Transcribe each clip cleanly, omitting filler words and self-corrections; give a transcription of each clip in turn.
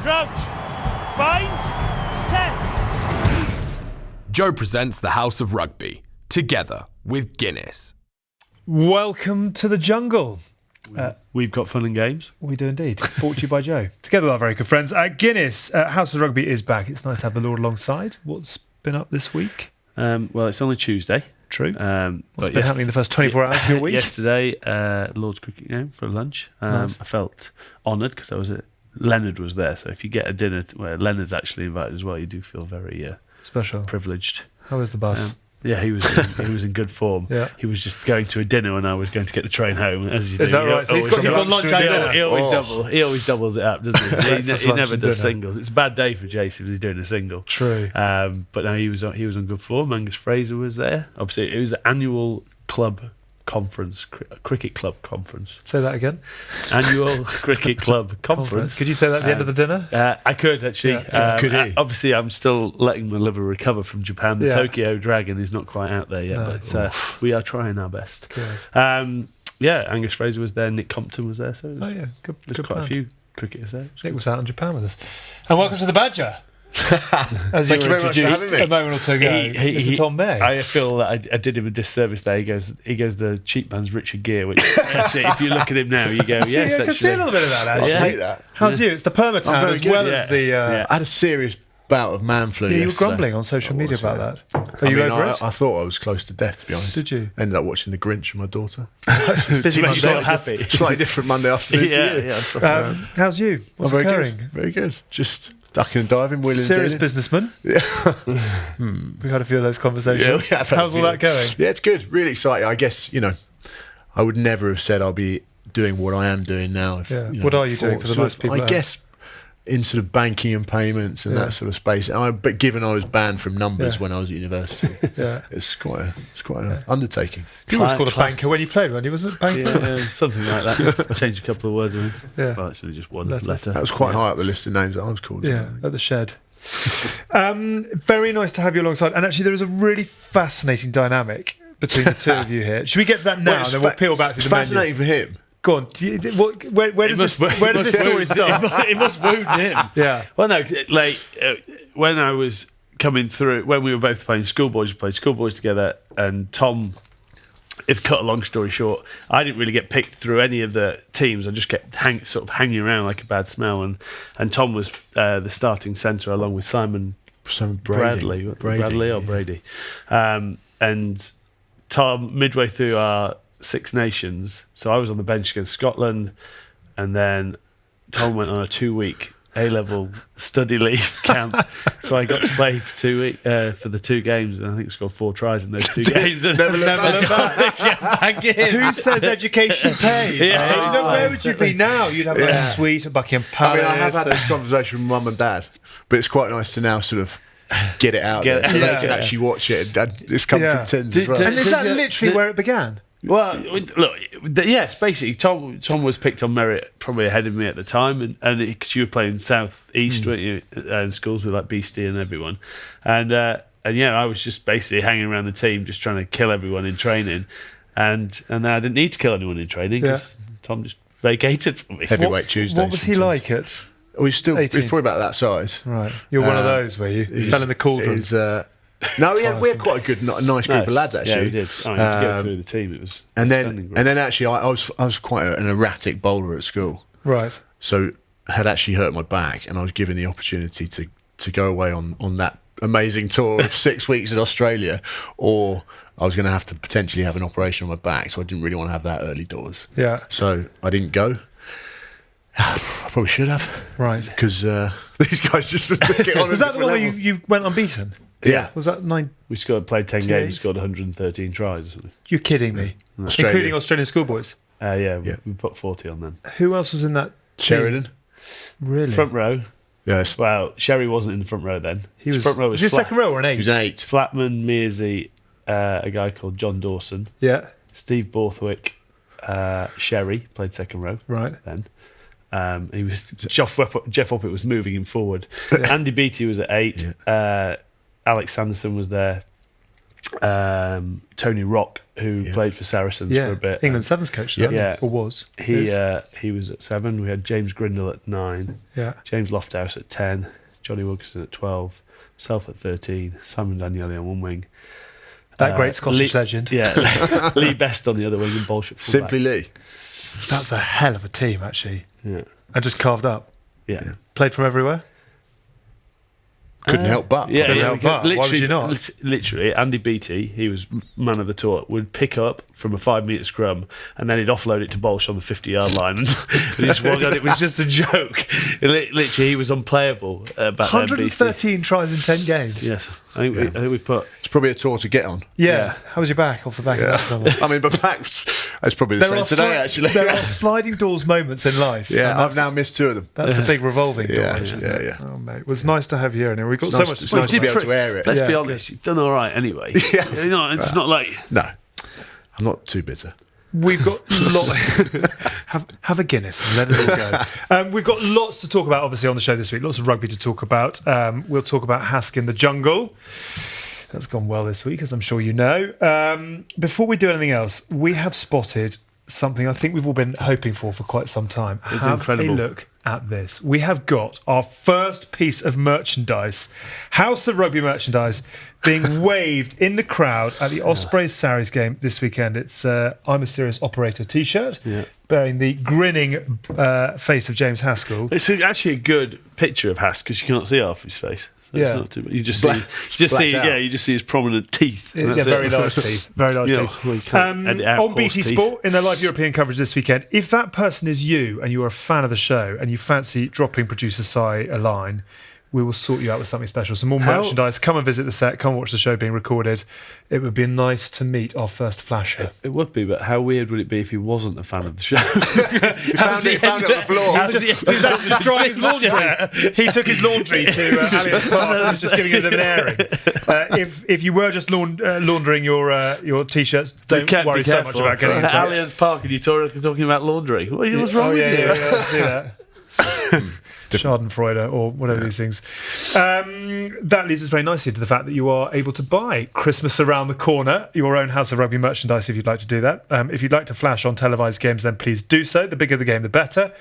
Crouch. Bind. Set. Joe presents the House of Rugby, together with Guinness. Welcome to the jungle. We've got fun and games. We do indeed. Brought to you by Joe. Together with our very good friends at Guinness. House of Rugby is back. It's nice to have the Lord alongside. What's been up this week? Well, it's only Tuesday. True. What's been happening in the first 24 hours of your week? Yesterday, Lord's cricket game for lunch. Nice. I felt honoured because Leonard was there. So if you get a dinner where Leonard's actually invited as well, you do feel very special, privileged. How was the bus? Yeah, he was in good form. Yeah. He was just going to a dinner when I was going to get the train home. As you do. Is that right? So he's got lunch and dinner. He always doubles it up, doesn't he? He never does singles. It's a bad day for Jason if he's doing a single. True. But no, he was on good form. Angus Fraser was there. Obviously, it was an annual club conference, cricket club conference. Say that again. Annual cricket club conference. Could you say that at the end of the dinner? I could actually. Yeah. Could he? Obviously, I'm still letting my liver recover from Japan. The Tokyo Dragon is not quite out there yet, but we are trying our best. Angus Fraser was there. Nick Compton was there. So it was, there's quite a few cricketers there. Nick was out in Japan with us. And welcome to the Badger. As Thank you you were very much for introduced having me. a moment or two ago, Mr. Tom May. I feel that I did him a disservice there. He goes the cheap man's Richard Gere, which actually, if you look at him now, you go, yes, I can see a little bit of that. I'll take that. How's you? It's the permatan I'm very as good, well as the... I had a serious bout of man flu you were yesterday. grumbling on social media about that. Are I you mean, over it? I thought I was close to death, to be honest. Did you? Ended up watching The Grinch with my daughter. Busy makes Monday. you feel happy. Slightly different Monday afternoon to you. How's you? What's very occurring? good. Very good. Just ducking and diving, wheeling and Serious dealing. businessman. We've had a few of those conversations. Yeah, How's all that going? Yeah, it's good. Really exciting. I guess, I would never have said I'll be doing what I am doing now. If, What are you doing for the nice people? I guess in sort of banking and payments and that sort of space. But given I was banned from numbers when I was at university, it's quite an undertaking. You always called a banker when you played, weren't you? Was it banker? Yeah, something like that. Changed a couple of words with him. Yeah. Well, actually, just one letter. That was quite high up the list of names that I was called. Yeah, at the shed. Very nice to have you alongside. And actually, there is a really fascinating dynamic between the two of you here. Should we get to that now, and then we'll peel back through It's the menu? fascinating for him. Go on. Where does this story start? It must wound him. Yeah. Well, no, when I was coming through, when we were both playing schoolboys, we played schoolboys together, and Tom, if cut a long story short, I didn't really get picked through any of the teams. I just kept hanging around like a bad smell, and Tom was the starting centre along with Simon Bradley or Brady. And Tom, midway through our Six Nations, so I was on the bench against Scotland, and then Tom went on a 2-week A-level study leave camp, so I got to play for 2 weeks for the 2 games, and I think scored 4 tries in those 2 games. And Never looked back in. Who says education pays? Where would you be now? You'd have a suite at Buckingham Palace. I have had this conversation with Mum and Dad, but it's quite nice to now sort of get it out there so they can actually watch it. And it's come from tins as well. And is that literally where it began? Well, look, yes, basically, Tom was picked on merit probably ahead of me at the time, and because you were playing South East, weren't you, in schools with like Beastie and everyone, and I was just basically hanging around the team, just trying to kill everyone in training, and I didn't need to kill anyone in training because Tom just vacated for me. Heavyweight Tuesday. What was he like at? He's 18? probably about that size. Right, you're one of those where you fell in the cauldron. No, we had quite a nice group of lads actually. Yeah, we did. To get through the team, it was. And then actually, I was quite an erratic bowler at school. Right. So I had actually hurt my back, and I was given the opportunity to go away on that amazing tour of 6 weeks in Australia, or I was going to have to potentially have an operation on my back. So I didn't really want to have that early doors. Yeah. So I didn't go. I probably should have. Right. Because these guys just took it on. Was that the one where you went unbeaten? Yeah. Was that 9? We played 10 games, scored 113 tries or something. You're kidding me. Australia. Including Australian schoolboys? We put 40 on them. Who else was in that team? Sheridan. Really? Front row. Yes. Well, Sherry wasn't in the front row then. He was front row. Was he a second row or an 8? He was an 8. Flatman, Mearsey, a guy called John Dawson. Yeah. Steve Borthwick, Sherry played second row. Right. Then. He was Jeff Oppett was moving him forward. Andy Beattie was at 8. Yeah. Alex Sanderson was there. Tony Rock, who played for Saracens for a bit. England Sevens coach, or was. He was at 7. We had James Grindle at 9. Yeah. James Lofthouse at 10. Johnny Wilkinson at 12. Self at 13. Simon Daniele on one wing. That great Scottish legend. Yeah. Lee Best on the other wing and Bolshevik fullback. Simply Lee. That's a hell of a team, actually. Yeah. And just carved up. Yeah. Played from everywhere? Couldn't help but. Couldn't help but. Why would you not? Literally, Andy Beattie, he was man of the tour, would pick up from a 5-metre scrum and then he'd offload it to Bolsh on the 50-yard line. And he just walked on. It was just a joke. Literally, he was unplayable back 113 tries in 10 games. Yes. I think we put... It's probably a tour to get on. Yeah. How was your back off the back of that? I mean, but back, it's probably the same today, actually. There are sliding doors moments in life. Yeah, I've now missed 2 of them. That's a big revolving door. Yeah. Oh, mate. It was nice to have you in here. We've got It's so nice- much it's to nice to be able to air it. Let's be honest, you've done all right anyway. Yeah. It's not like... No, I'm not too bitter. We've got have a Guinness and let it all go. We've got lots to talk about, obviously, on the show this week. Lots of rugby to talk about. We'll talk about Hask in the jungle. That's gone well this week, as I'm sure you know. Before we do anything else, we have spotted something I think we've all been hoping for quite some time. It's have incredible. a look at this. We have got our first piece of merchandise, House of Rugby merchandise, being waved in the crowd at the Ospreys Sarries game this weekend. It's I'm a Serious Operator t-shirt, bearing the grinning face of James Haskell. It's actually a good picture of Hask because you cannot see half his face. So Yeah. it's not too bad. You just see his prominent teeth. Yeah, very large teeth. Very large teeth. Well, you can't edit out On horse BT teeth. Sport, in their live European coverage this weekend, if that person is you and you're a fan of the show and you fancy dropping producer Si a line, we will sort you out with something special. Some more merchandise. Come and visit the set. Come and watch the show being recorded. It would be nice to meet our first flasher. It would be, but how weird would it be if he wasn't a fan of the show? He found it on the floor. He's actually just drying his laundry. He took his laundry to Allianz Park and was just giving it an airing. If you were just laundering your t-shirts, don't worry so much about getting into it. Allianz Park and you're talking about laundry. What's wrong with you? I see that. Schadenfreude or whatever these things. That leads us very nicely to the fact that you are able to buy Christmas around the corner, your own House of Rugby merchandise if you'd like to do that. If you'd like to flash on televised games, then please do so. The bigger the game, the better.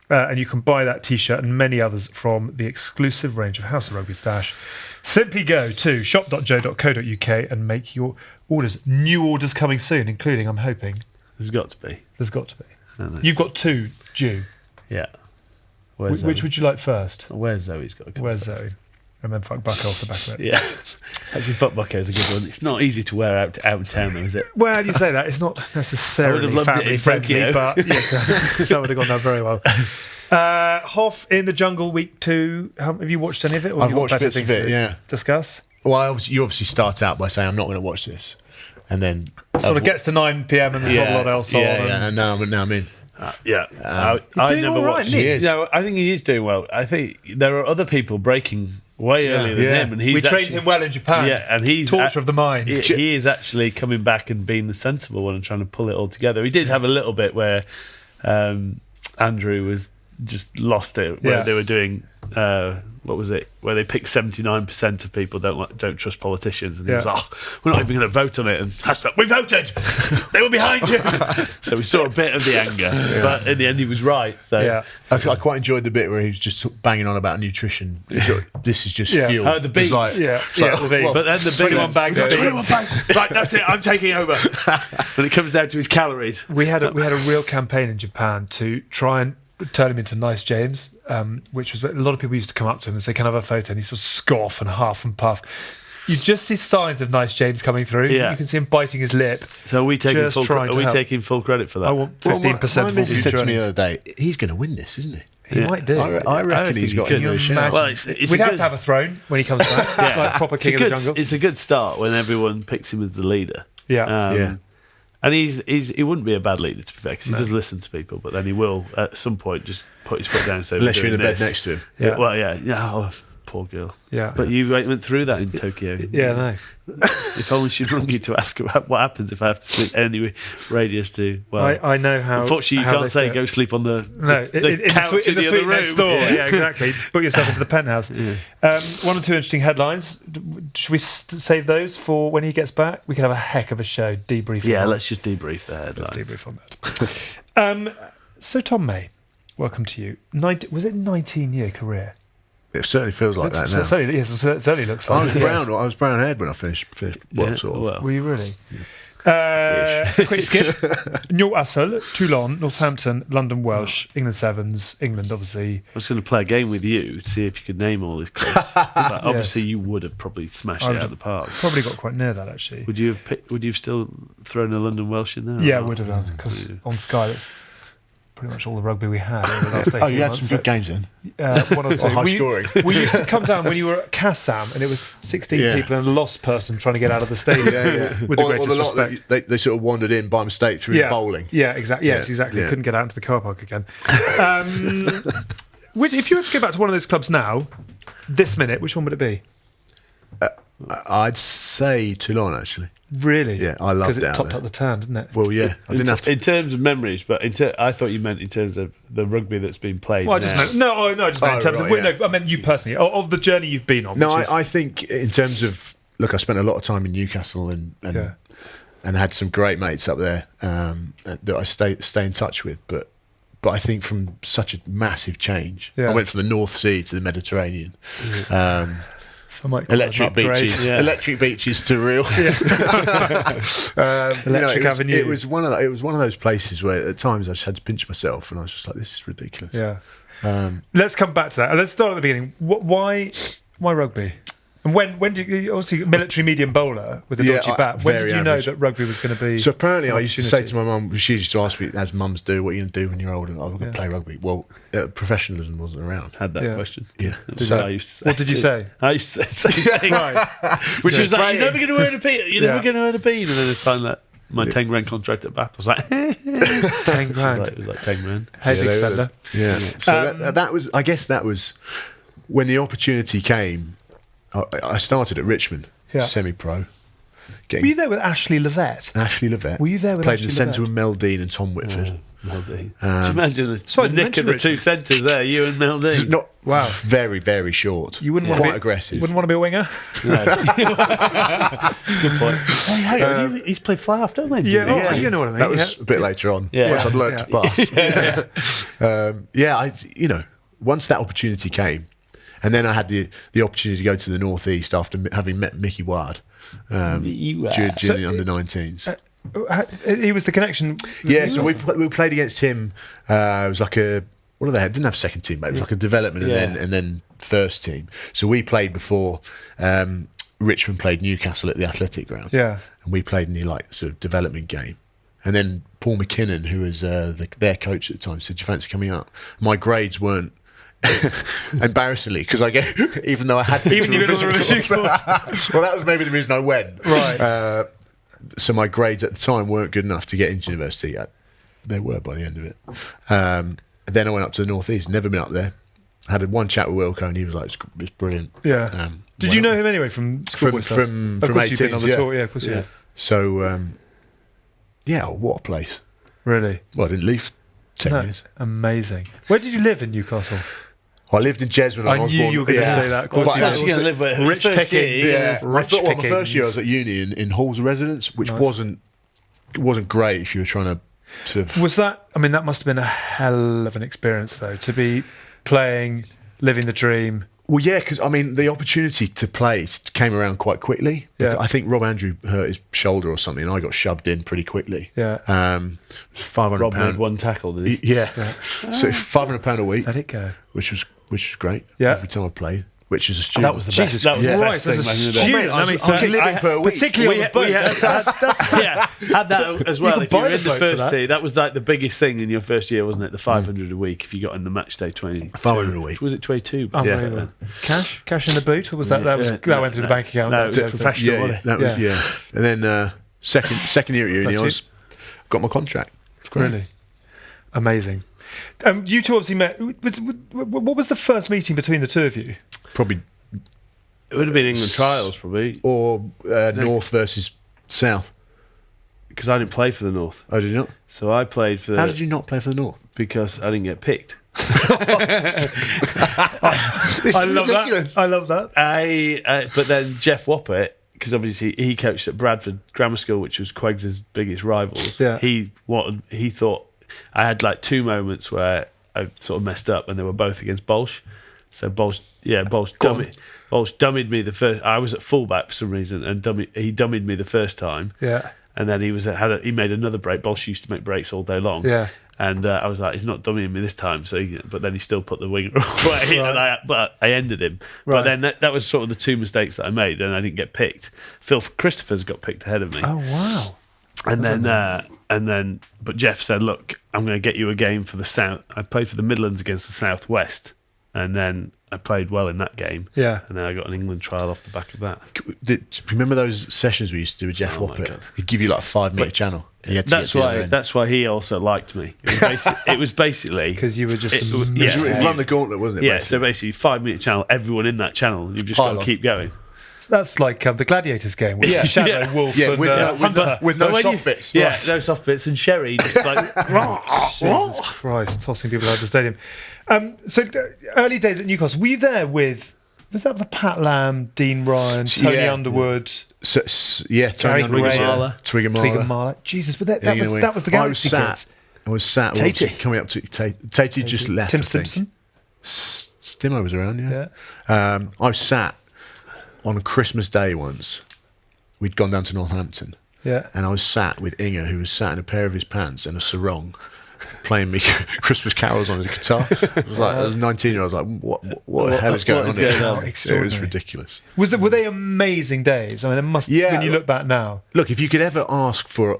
And you can buy that t-shirt and many others from the exclusive range of House of Rugby stash. Simply go to shop.joe.co.uk and make your orders. New orders coming soon, including, I'm hoping... There's got to be. You've got 2 due. Yeah. Which would you like first? Where's Zoe's got to go? Where's first? Zoe? And then fuck Bucko off the back of it. Yeah. Actually, fuck Bucko is a good one. It's not easy to wear out in town, though, is it? Well, you say that. It's not necessarily family friendly, but yes, that would have gone down very well. Hoff in the Jungle week 2. Have you watched any of it? Or I've have you got watched better bits of things it, to yeah. discuss? Well, you obviously start out by saying, I'm not going to watch this. And then... Sort of gets to 9 p.m. and there's not a lot else on. And now I'm in. I doing never all right, watched. isn't he? No, I think he is doing well. I think there are other people breaking way earlier than him, and we trained him well in Japan. Yeah, and he's torture of the mind. He is actually coming back and being the sensible one and trying to pull it all together. He did have a little bit where Andrew was just lost it, where they were doing what was it? Where they picked 79% of people don't trust politicians, and he was like, we're not even going to vote on it. And we voted. They were behind you. So we saw a bit of the anger, but in the end, he was right. So I quite enjoyed the bit where he was just banging on about nutrition. This is just fuel. Oh, the beans. The beans. But then the 21 bags of beans. 21 bags. Right, that's it. I'm taking over. When it comes down to his calories, we had a real campaign in Japan to try and turn him into Nice James, which was a lot of people used to come up to him and say, "Can I have a photo?" And he sort of scoff and huff and puff. You just see signs of Nice James coming through. Yeah. You can see him biting his lip. So are we taking taking full credit for that? I want 15% my of missus said to me the earnings. other day, he's going to win this, isn't he? He might do. I reckon he's got a good shot. Well, We'd have to have a throne when he comes back, like proper king of the jungle. It's a good start when everyone picks him as the leader. And he wouldn't be a bad leader, to be fair, because he does listen to people, but then he will at some point just put his foot down and say, Unless you're in the bed next to him. Poor poor girl. Yeah. But you went through that in Tokyo. Yeah, no. If only she'd rung you to ask about what happens if I have to sleep any radius to. Well, I know how. Unfortunately, you how can't they say fit. go sleep on the in couch in the other suite room. next door. Yeah, exactly. Book yourself into the penthouse. One or two interesting headlines. Should we save those for when he gets back? We can have a heck of a show. Debrief. Yeah, let's just debrief the headlines. Let's debrief on that. So Tom May, welcome to you. Was it 19-year career? It certainly feels like that now. It certainly looks like it. I was brown haired when I finished sort of. Were you really? Quick skip. Newcastle, Toulon, Northampton, London Welsh, England Sevens, England obviously. I was going to play a game with you to see if you could name all these clubs. But obviously, you would have probably smashed it out of the park. Probably got quite near that actually. Would you have still thrown a London Welsh in there? Yeah, I would have done because on Sky that's pretty much all the rugby we had over the last 18 months. You had some good games then. One or two. High scoring. We used to come down when you were at Kassam and it was 16 people and a lost person trying to get out of the stadium. With the greatest respect. They sort of wandered in by mistake through the bowling. Yeah, exactly. Yes, exactly. Couldn't get out into the car park again. If you were to go back to one of those clubs now, this minute, which one would it be? I'd say Toulon, actually. Really? Yeah, I loved it. Because it topped up the turn, didn't it? Well, yeah. I didn't have to. In terms of memories, but I thought you meant in terms of the rugby that's been played. Well, I just meant in terms of. right, No, I meant you personally of the journey you've been on. No, I think in terms of look, I spent a lot of time in Newcastle and had some great mates up there that I stay in touch with, but I think from such a massive change, I went from the North Sea to the Mediterranean. Electric beaches, electric beaches to real. Electric Avenue. It was one of those places where at times I just had to pinch myself, and I was just like, "This is ridiculous." Yeah. Let's come back to that. Let's start at the beginning. Why rugby? And when did you obviously military medium bowler with a dodgy bat? When did you know that rugby was going to be? So apparently, I used to say to my mum, she used to ask me, as mums do, "What are you going to do when you're older?" I'm going to play rugby. Well, professionalism wasn't around. Had that question. Yeah. So I used to say. What did you say? I used to say the same thing. Which was like, you're never going to earn a bean. You're never going to earn a bean. And then it's time that my 10 grand contract at Bath, I was like, 10 grand. It was like 10 grand. Heavy spender. Yeah. So that was, I guess that was when the opportunity came. I started at Richmond, semi-pro. Were you there with Ashley Levett? Ashley Levett. Were you there with Played Ashley in the centre Levett? with Mel Dean and Tom Whitford. Mel Dean. Do you imagine the nick of the two centres there, you and Mel Dean? Not very, very short. You wouldn't want quite to be aggressive. Wouldn't want to be a winger. Good point. Hey, hang on, he's played fly half, don't they? You know what I mean. That was a bit later on. Once I'd learnt to pass. Once that opportunity came, and then I had the opportunity to go to the North East after having met Mickey Ward during the under-19s. He was the connection. Yeah, so we played against him. It was like a what do they have? Didn't have second team, but it was like a development and then first team. So we played before Richmond played Newcastle at the Athletic Ground. Yeah, and we played in the sort of development game. And then Paul McKinnon, who was their coach at the time, said, "Do you fancy coming up?" My grades weren't. Embarrassingly, because even though I had even you well, that was maybe the reason I went. Right. So my grades at the time weren't good enough to get into university. They were by the end of it. Then I went up to the North East. Never been up there. Had one chat with Wilco, and he was like, "It's brilliant." Yeah. Did you know him anyway from school from 18? On the tour, yeah, of course. Yeah. So what a place. Really? Well, I didn't leave 10 years. Amazing. Where did you live in Newcastle? I lived in Jes when I was born. I knew you were going to say that. Of course, you were going to live with rich pickings. Yeah, my first year I was at uni in halls of residence, which wasn't great if you were trying to sort of. Was that? I mean, that must have been a hell of an experience, though, to be playing, living the dream. Well, yeah, because I mean, the opportunity to play came around quite quickly. Yeah. I think Rob Andrew hurt his shoulder or something, and I got shoved in pretty quickly. Yeah. £500. Rob made one tackle, did he? Yeah. So £500 a week. Let it go. Which was great. Yeah. Every time I played. Which is a student. That was the best. That was the best thing. As a student, I mean, living per week. Particularly on the boat. Had that as well. If you were in the first team, that was like the biggest thing in your first year, wasn't it? The 500 a week if you got in the match day 20. 500 a week. Was it 22? Yeah. Cash in the boot, or was that went through the bank account? No, it was professional. Yeah. And then second year at uni, I got my contract. It's great. Really amazing. You two obviously met. What was the first meeting between the two of you? Probably It would have been England trials, probably. Or North versus South? Because I didn't play for the North. Oh, did you not? So I played for the... How did you not play for the North? Because I didn't get picked. I love that. I love that. But then Jeff Woppett, because obviously he coached at Bradford Grammar School, which was Queggs' biggest rivals. Yeah. He thought I had like 2 moments where I sort of messed up, and they were both against Bolsh. So Bolsh dummied me the first. I was at fullback for some reason, and he dummied me the first time. Yeah. And then he made another break. Bolsh used to make breaks all day long. Yeah. And I was like, he's not dummying me this time. But then he still put the winger away, Right. but I ended him. Right. But then that was sort of the 2 mistakes that I made, and I didn't get picked. Phil Christopher's got picked ahead of me. Oh wow. But Jeff said, "Look, I'm going to get you a game for the South." I played for the Midlands against the Southwest, and then I played well in that game. Yeah. And then I got an England trial off the back of that. Remember those sessions we used to do with Jeff Oh, my Woppett? God. He'd give you like a 5-minute channel. And you had to That's get to the other why. end. That's why he also liked me. It was basically Because you were just. It was run the gauntlet, wasn't it? Yeah, basically? so basically 5-minute channel, everyone in that channel, you've just got Pylon. to keep going. That's like the Gladiators game with Shadow, Yeah. Wolf, Yeah, and with Hunter. with no But when soft you- bits. Yeah, Right. no soft bits, and Sherry just like Jesus Christ, tossing people out of the stadium. So early days at Newcastle, were you there with? Was that the Pat Lamb, Dean Ryan, Tony Yeah. Underwood, Yeah, Gary Tony Gray, Twigger Twigger Marler? Jesus, but that was the I Galaxy was kids. I was sat Tatey. coming up to Tatey just left. Tim I think. Stimson. Stimo was around, yeah. Yeah. I was sat on a Christmas Day once. We'd gone down to Northampton, Yeah. and I was sat with Inga, who was sat in a pair of his pants and a sarong, playing me Christmas carols on his guitar. I was 19 I was like, what the hell is going on is going here? on? It was Extraordinary. ridiculous. Were they amazing days? I mean, it must. Yeah. When you look back now, Look, if you could ever ask for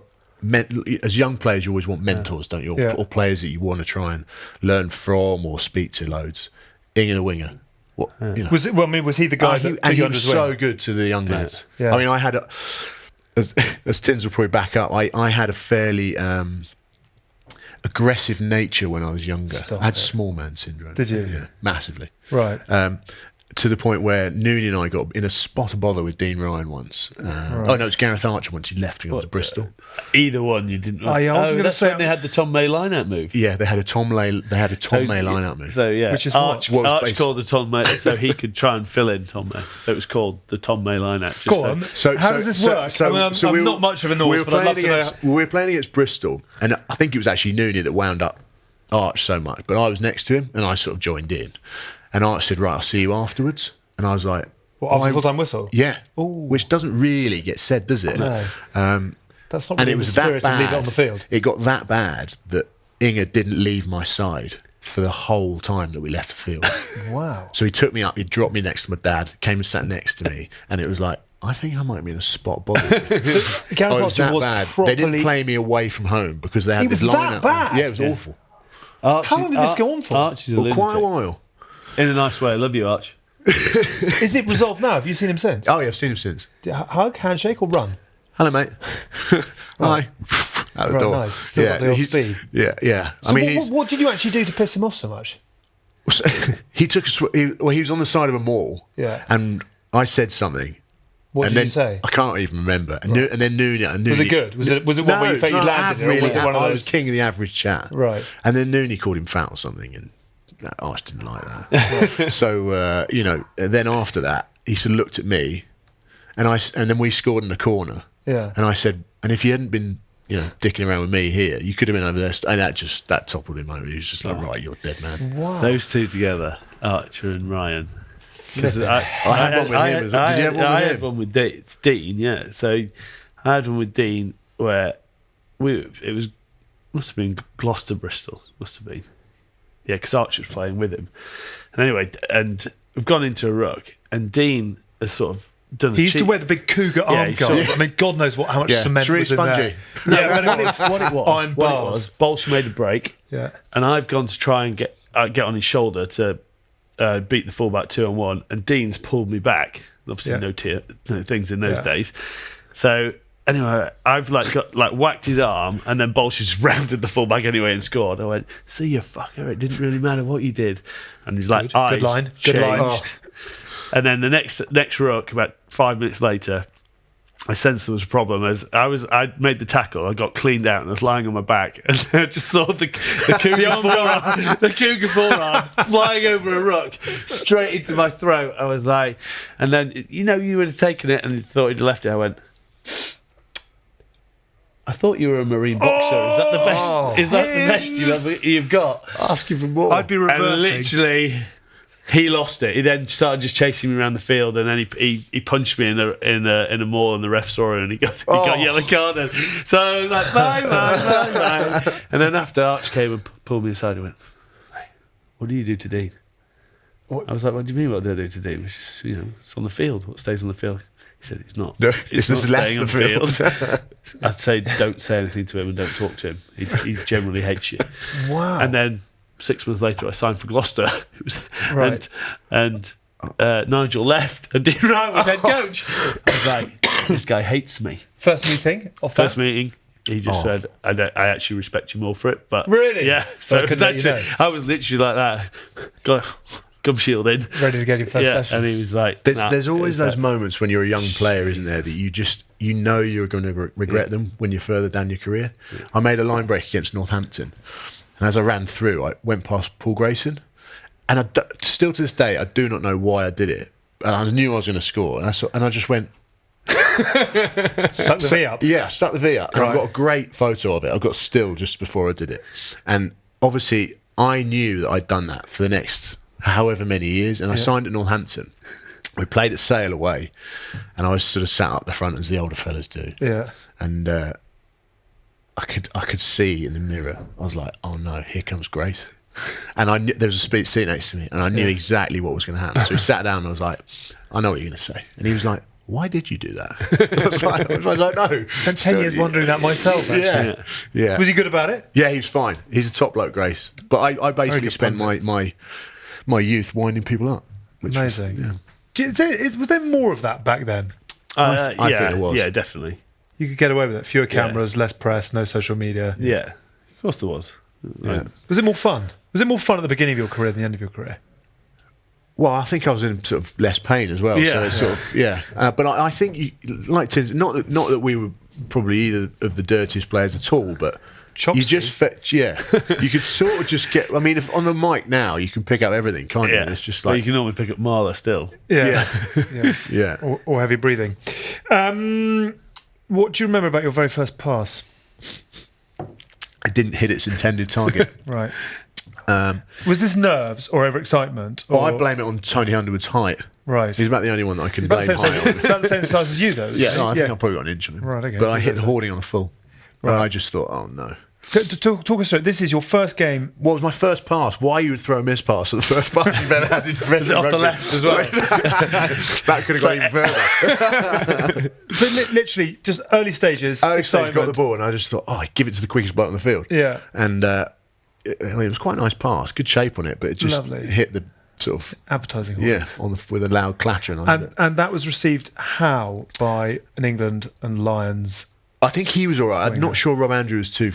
as young players, you always want mentors, don't you? Or, Yeah. or players that you want to try and learn from or speak to loads. Inga the winger. What, you know. was it? Well, I mean, was he the guy that and took he you under was his so wing? good to the young lads. Yeah. I mean, I had as Tins will probably back up. I had a fairly aggressive nature when I was younger. Stop I had it. small man syndrome. Did you? Yeah, massively. Right. To the point where Nooney and I got in a spot of bother with Dean Ryan once. Oh no, it was Gareth Archer once. He left to go to Bristol. Either one you didn't. Oh, yeah, I was gonna that's say- when they had the Tom May line-out move. Yeah, they had a Tom May line-out move. So yeah, Which is Arch, what? What was Arch based- called the Tom May, so he could try and fill in Tom May. So it was called the Tom May line-out. just Go so- on. How does this work? I mean, I'm not much of a Norse, but I'd love to know. We were playing against Bristol, and I think it was actually Nooney that wound up Arch so much. But I was next to him, and I sort of joined in. And Arch said, "Right, I'll see you afterwards." And I was like, What, after full-time whistle? "Yeah," Ooh. which doesn't really get said, does it? No. That's not And really it the was that spirit to bad. leave it on the field. It got that bad that Inga didn't leave my side for the whole time that we left the field. Wow. So he took me up, he dropped me next to my dad, came and sat next to me, and it was like, I think I might be in a spot bother. Gareth It was Archer that was bad. properly. They didn't play me away from home because they had He this was line that up. bad? Yeah, it was awful. Arch How long did this go on for? Arch is a Well, quite a lunatic. while. In a nice way. I love you, Arch. Is it resolved now? Have you seen him since? Oh, yeah, I've seen him since. Hug, handshake, or run? Hello, mate. Hi. Out the Right, door. nice. Still got the old he's- speed. Yeah, yeah. So I mean, what did you actually do to piss him off so much? he took he was on the side of a mall. Yeah. And I said something. What and did then you say? I can't even remember. And, and then Nooney. Was it good? Was it one where you felt you landed it, or was it one of I was those? king of the average chat. Right. And then Nooney called him fat or something, and Arch didn't like that. So then after that, he sort of looked at me, and then we scored in the corner. Yeah. And I said, and if you hadn't been, dicking around with me here, you could have been over there. And that toppled him over. He was just like, right, you're dead, man. Wow. Those two together, Archer and Ryan. Because I had one with him as well. Did you have one with I him? had one with Dean, yeah. So I had one with Dean where must have been Gloucester Bristol, must have been. Yeah, because Archer was playing with him. And anyway, and we've gone into a ruck, and Dean has sort of done He used to wear the big cougar arm he sort guards. of- I mean, God knows how much Yeah. cement It's really was in there. spongy. Yeah, what it was. Iron What it bars. was, Bolsh made a break, Yeah. and I've gone to try and get on his shoulder to beat the fullback 2-on-1, and Dean's pulled me back. Obviously, Yeah. no things in those Yeah. days. So anyway, I've got whacked his arm, and then Bolsh just rounded the fullback anyway and scored. I went, "See you fucker! It didn't really matter what you did." And he's like, Good line. Good line. changed. And then the next ruck, about 5 minutes later, I sensed there was a problem. As I made the tackle, I got cleaned out and I was lying on my back, and I just saw the cougar forearm flying over a ruck straight into my throat. I was like, and then you would have taken it and you thought you'd left it. I went, I thought you were a marine boxer. Is that the best? Is that the best you've got? Asking for more. I'd be reversing. And literally, he lost it. He then started just chasing me around the field, and then he punched me in a maul, and the ref saw it, and he got yellow carded. So I was like, bye, bye. And then after Arch came and pulled me aside and went, hey, what do you do to Dean? I was like, what do you mean what do I do to Dean? It's just, it's on the field. What stays on the field? He said, it's not. No, it's not left staying on the the field. field. I'd say don't say anything to him and don't talk to him. He generally hates you. Wow. And then 6 months later, I signed for Gloucester. It was, Right. And Nigel left, and Dean Wright was head coach. I was like, this guy hates me. First meeting? First meeting, he just said, I actually respect you more for it. But Really? Yeah. So it was actually, I was literally like that. Got gum shield in. Ready to get your first session. And he was like, There's always those moments when you're a young player, isn't there, that you're going to regret them when you're further down your career. Yeah. I made a line break against Northampton, and as I ran through, I went past Paul Grayson, and still to this day, I do not know why I did it. And I knew I was going to score, and I just went. Stuck the V up? Yeah, I stuck the V up. And Right. I've got a great photo of it. I've got still just before I did it. And obviously, I knew that I'd done that for the next however many years, and I signed at Northampton. We played at Sale away, and I was sort of sat up the front as the older fellas do. Yeah. And I could see in the mirror. I was like, "Oh no, here comes Grace." And I knew there was a seat next to me, and I knew exactly what was going to happen. So he sat down, and I was like, "I know what you're going to say." And he was like, "Why did you do that?" I was like, "I don't know." Spent 10 years wondering that myself, actually. Yeah. Was he good about it? Yeah, he was fine. He's a top bloke, Grace. But I basically good spent my youth winding people up. Which was- Amazing. Was there more of that back then? I think it was. Yeah, definitely. You could get away with it. Fewer cameras, less press, no social media. Yeah, of course there was. Yeah. Was it more fun? Was it more fun at the beginning of your career than the end of your career? Well, I think I was in sort of less pain as well. Yeah. So it's sort of but I think you like to not that we were probably either of the dirtiest players at all, but you just fetch. Yeah, you could sort of just get. I mean, if on the mic now you can pick up everything, can't you? Yeah, It's just well, like you can normally pick up Marla still. Yeah. Yes. Yeah. Or heavy breathing. What do you remember about your very first pass? It didn't hit its intended target. Right. Was this nerves or overexcitement? Well, I blame it on Tony Underwood's height. Right. He's about the only one that I can About blame the same height size, on. about the same size as you, though. Yeah, no, I think I probably got an inch on him. Right, okay. But I hit the hoarding on the full. Right. And I just thought, oh no. Talk us through it. This is your first game. What was my first pass? Why you would throw a miss pass at the first pass you've ever had in Was it off the left as well? That could have gone even further. So literally, just early stages. Alex excitement. got the ball, and I just thought, I'd give it to the quickest bloke on the field. Yeah. And it was quite a nice pass, good shape on it, but it just Lovely. hit the sort of Advertising. with a loud clatter. And that was received how by an England and Lions? I think he was all right. I'm not sure Rob Andrew was too.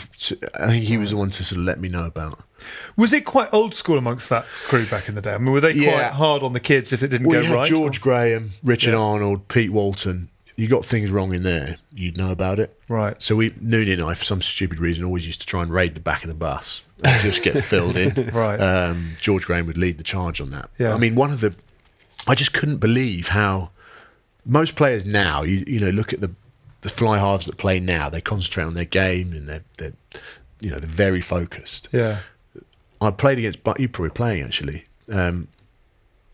I think he was the one to sort of let me know about. Was it quite old school amongst that crew back in the day? I mean, were they quite hard on the kids if it didn't go you had right? George Graham, Richard Arnold, Pete Walton. You got things wrong in there, you'd know about it. Right. So Noonie and I, for some stupid reason, always used to try and raid the back of the bus and just get filled in. Right. George Graham would lead the charge on that. Yeah. I mean, I just couldn't believe how most players now, you know, look at the fly halves that play now, they concentrate on their game and they're very focused. Yeah. I played against Bath. You're probably playing actually.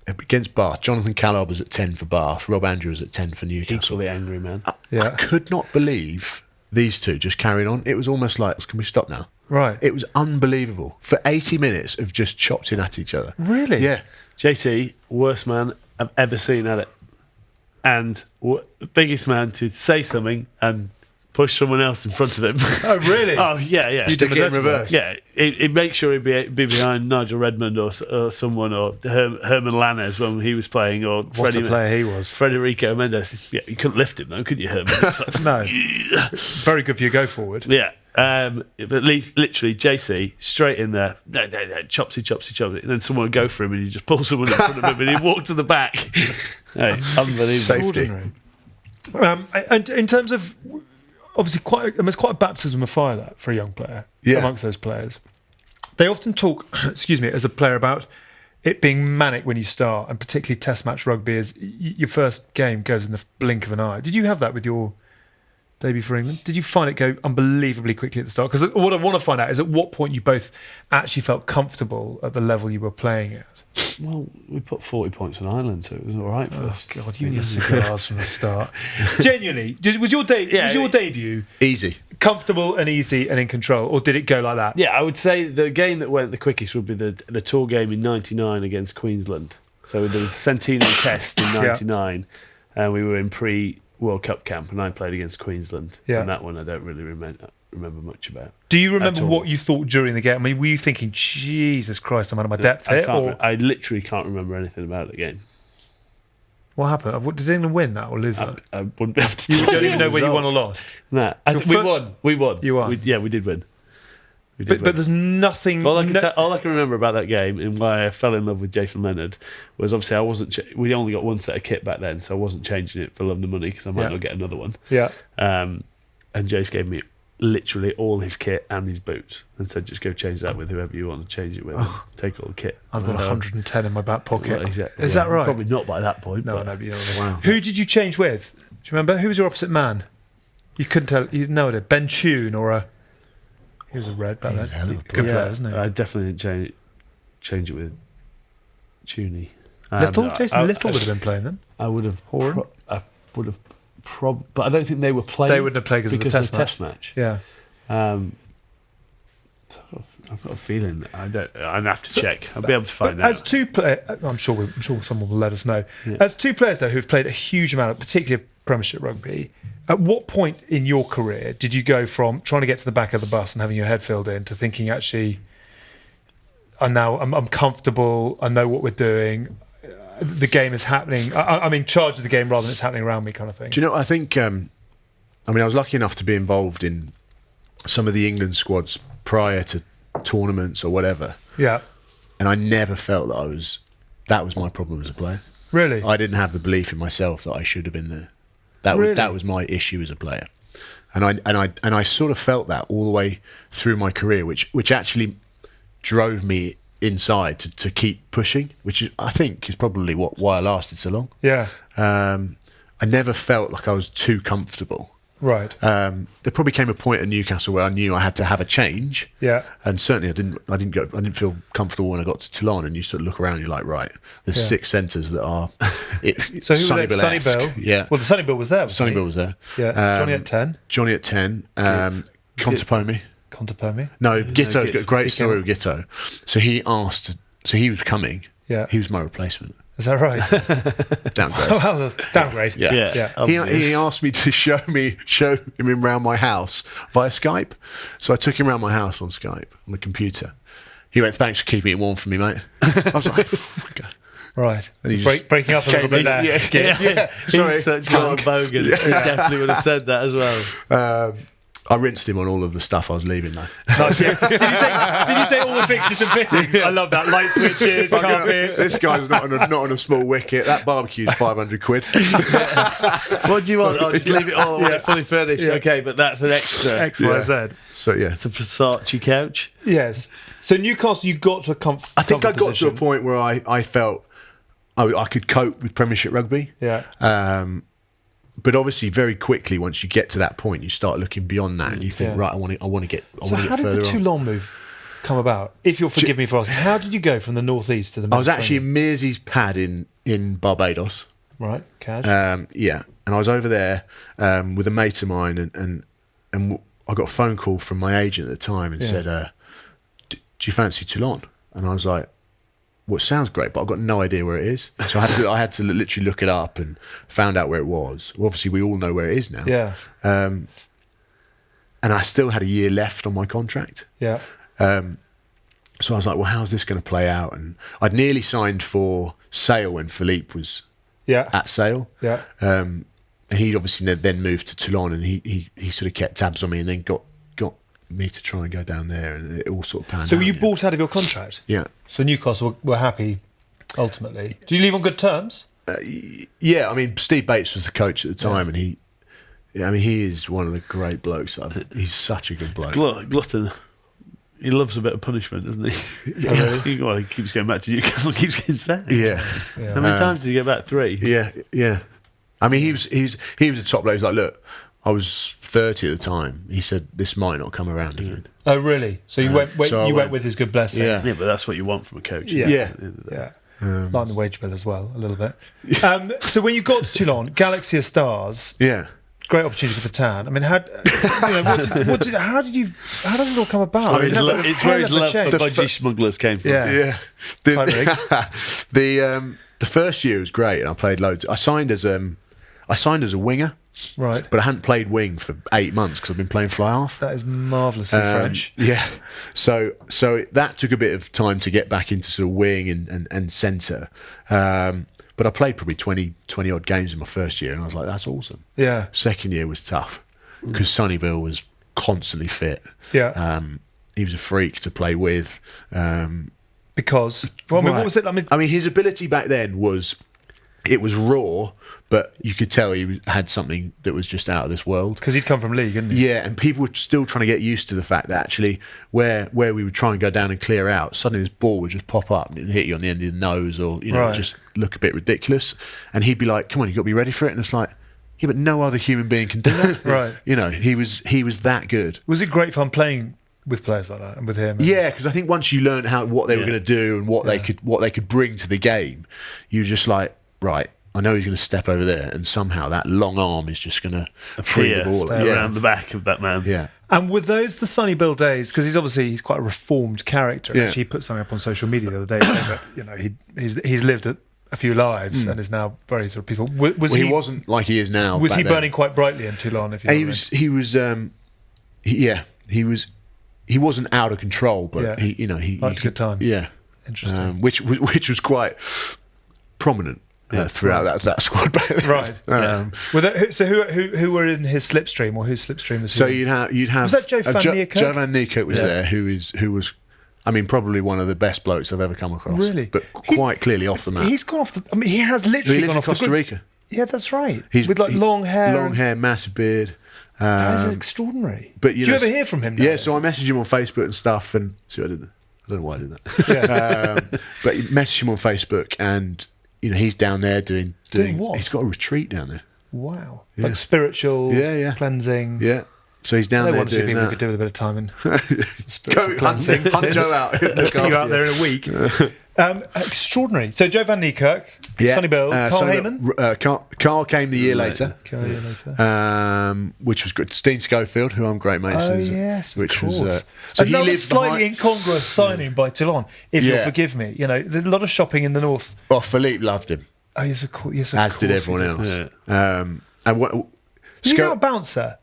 Against Bath, Jonathan Callard was at 10 for Bath. Rob Andrew was at 10 for Newcastle. Equally angry, man. I could not believe these two just carrying on. It was almost like, can we stop now? Right. It was unbelievable. For 80 minutes of just chopped in at each other. Really? Yeah. JC, worst man I've ever seen at it. And the biggest man to say something and push someone else in front of him. Oh, really? Oh, yeah. Stick it in reverse. Yeah, he'd make sure he'd be behind Nigel Redmond or someone, or Herman Lanes when he was playing, or What a player he was. Federico Mendes. Yeah, you couldn't lift him though, could you, Herman? No. Very good for your go forward. Yeah, But at least, literally, JC straight in there. No, chopsy. And then someone would go for him, and he'd just pull someone in front of him, and he'd walk to the back. Hey, unbelievable. Safety. And in terms of, obviously, it's quite a baptism of fire that for a young player amongst those players. They often talk, as a player about it being manic when you start, and particularly Test match rugby, as your first game goes in the blink of an eye. Did you have that with your debut for England? Did you find it go unbelievably quickly at the start? Because what I want to find out is at what point you both actually felt comfortable at the level you were playing at. Well, we put 40 points on Ireland, so it was all right for us. God, you and your cigars from the start. Genuinely, was your debut Easy, comfortable and easy and in control, or did it go like that? Yeah, I would say the game that went the quickest would be the tour game in '99 against Queensland. So there was a Centenary Test in '99, and we were in pre-World Cup camp, and I played against Queensland. Yeah. And that one I don't really remember much about. Do you remember what you thought during the game? I mean, were you thinking, Jesus Christ, I'm out of my depth here? I literally can't remember anything about the game. What happened? Did England win that or lose that? I wouldn't be able to You tell don't even know whether you won or lost? Nah, we won. You won? We did win. But there's nothing... All I can remember about that game and why I fell in love with Jason Leonard was obviously we only got one set of kit back then, so I wasn't changing it for love of money because I might not get another one. Yeah. And Jace gave me literally all his kit and his boots and said, just go change that with whoever you want to change it with. Take all the kit. I've got 110 in my back pocket. Well, exactly, Is that right? Probably not by that point. No, but no, but you know. Wow. Who did you change with? Do you remember? Who was your opposite man? You couldn't tell. You didn't know it. Ben Tune or a... He was a red back then. Hell of a Good player. player, isn't he? I definitely didn't change it with Tuney. Little? Jason I Little would have been playing then. I would have. Horan? But I don't think they were playing. They wouldn't have played because of the test match. Yeah. So I've got a feeling I'd have to check. I'll be able to find out. As two players, I'm sure someone will let us know. Yeah. As two players though who've played a huge amount of particularly Premiership rugby, at what point in your career did you go from trying to get to the back of the bus and having your head filled in to thinking actually, I'm comfortable, I know what we're doing, the game is happening, I'm in charge of the game rather than it's happening around me kind of thing? Do you know, I think, I was lucky enough to be involved in some of the England squads prior to tournaments or whatever. Yeah. And I never felt that was my problem as a player. Really? I didn't have the belief in myself that I should have been there. That was my issue as a player. And I sort of felt that all the way through my career, which actually drove me inside to keep pushing, which is, I think, is probably why I lasted so long. Yeah. I never felt like I was too comfortable. Right. There probably came a point at Newcastle where I knew I had to have a change. Yeah. And certainly I didn't feel comfortable when I got to Toulon, and you sort of look around and you're like, right, there's 6 centres that are So who Sonny was there? Sonny Bill? Yeah. Well, the Sonny Bill was there. Sonny Bill was there. Yeah. Johnny at 10. Johnny at 10. Contepomi. Contepomi. No, Giteau's got a great story with Giteau. So he was coming. Yeah. He was my replacement. Is that right? Downgrade. Downgrade. Yeah. He asked me to show him around my house via Skype. So I took him around my house on Skype on the computer. He went, "Thanks for keeping it warm for me, mate." I was like, okay. Right. And he Breaking up a little bit there. Yeah. Sorry. He's such John Bogan. He definitely would have said that as well. I rinsed him on all of the stuff I was leaving though. Nice, yeah. Did you take all the fixtures and fittings? I love that. Light switches, carpets. This guy's not on a small wicket. That barbecue's 500 quid. What do you want? I'll just leave it all fully furnished. Yeah. Okay, but that's an extra. X, Y, Z. So yeah. It's a Versace couch. Yes. So Newcastle, you got to a I think I got to a point where I felt I could cope with Premiership rugby. Yeah. But obviously, very quickly, once you get to that point, you start looking beyond that, and you think, right, I want to get further on. So how did the Toulon move come about? If you'll forgive me for asking, how did you go from the northeast to the? I was actually in Mearsey's pad in Barbados. Right, cash. Yeah, and I was over there with a mate of mine, and I got a phone call from my agent at the time and said, "Do you fancy Toulon?" And I was like, well, it sounds great, but I've got no idea where it is. So I had to literally look it up and found out where it was. Well, obviously, we all know where it is now. Yeah. And I still had a year left on my contract. Yeah. So I was like, well, how's this going to play out? And I'd nearly signed for Sale when Philippe was at Sale. Yeah. And he'd obviously then moved to Toulon, and he sort of kept tabs on me, and then got me to try and go down there, and it all sort of panned out. So were you yeah. bought out of your contract? Yeah. So Newcastle were happy, ultimately. Did you leave on good terms? Yeah, I mean, Steve Bates was the coach at the time, and he is one of the great blokes. He's such a good bloke. Glutton. He loves a bit of punishment, doesn't he? He keeps going back to Newcastle, keeps getting sacked. Yeah. How many times did he get back? 3? Yeah. I mean, he was a top bloke. He was like, look, I was 30 at the time. He said, this might not come around again. Oh, really? So you went with his good blessing? Yeah. Yeah, but that's what you want from a coach. Yeah. Like the wage bill as well, a little bit. So when you got to Toulon, Galaxy of Stars, Yeah. great opportunity for the tan. I mean, how did it all come about? I mean, it's where his love for change. budgie smugglers came from. Yeah. The first year was great, and I played loads. I signed as a winger, Right. but I hadn't played wing for 8 months because I've been playing fly half. That is marvellously French. Yeah, so that took a bit of time to get back into sort of wing and centre. But I played probably 20 odd games in my first year, and I was like, that's awesome. Yeah. Second year was tough because Sonny Bill was constantly fit. Yeah. He was a freak to play with. Because, well, I mean, Right. what was it? I mean, his ability back then was raw, but you could tell he had something that was just out of this world. because he'd come from league, hadn't he? Yeah, and people were still trying to get used to the fact that actually where we would try and go down and clear out, suddenly this ball would just pop up and it'd hit you on the end of the nose, or Right. just look a bit ridiculous. And he'd be like, "Come on, you got to be ready for it." And it's like, yeah, but no other human being can do that. Right. He was that good. Was it great fun playing with players like that and with him? Yeah, because I think once you learned what they were Yeah. going to do and what they could bring to the game, you're just like, right, I know he's going to step over there, and somehow that long arm is just going to free the ball. Around the back of that man. Yeah. And were those the Sonny Bill days? Because he's quite a reformed character. Yeah. Actually, he put something up on social media the other day saying that he's lived a few lives and is now very sort of peaceful. He wasn't like he is now. Was back he then. burning quite brightly in Toulon? If you know what He wasn't out of control, but Yeah. he Liked a good time. Yeah, Interesting. which was quite prominent throughout that squad. Back then. Right. So who were in his slipstream, or whose slipstream was he? So in? you'd have Was that Joe Van Niekerk? Joe Van Niekerk was Yeah. there, who was, I mean, probably one of the best blokes I've ever come across. Really? But quite clearly off the map. He's gone off the. I mean, he has literally He lives gone in off Costa the grid. Rica. Yeah, that's right. With long hair. Massive beard. That is extraordinary. But do you ever hear from him now? Yeah, so I messaged him on Facebook and stuff, and see what I did. I don't know why I did that. Yeah. But you messaged him on Facebook, and he's down there doing what? He's got a retreat down there. Wow. Yeah. Like spiritual Yeah. cleansing. Yeah. So he's down I there want to see doing people who that. could do with a bit of time in Go spiritual cleansing. hunt Joe out. Look You after out there in a week. Extraordinary. So Joe Van Niekerk, Yeah. Sonny Bill, Carl Sonny Heyman. Bill. Carl came the year later. Carl a year later. Which was good. Dean Schofield, who I'm great mates with. Yes, of which course. was so he Another lived slightly behind. incongruous signing by Toulon, if you'll Yeah. forgive me. There's a lot of shopping in the north. Oh, Philippe loved him, Oh, yes, of course. Yes, of as did course he everyone did. else. Yeah. And what? Is he now a bouncer?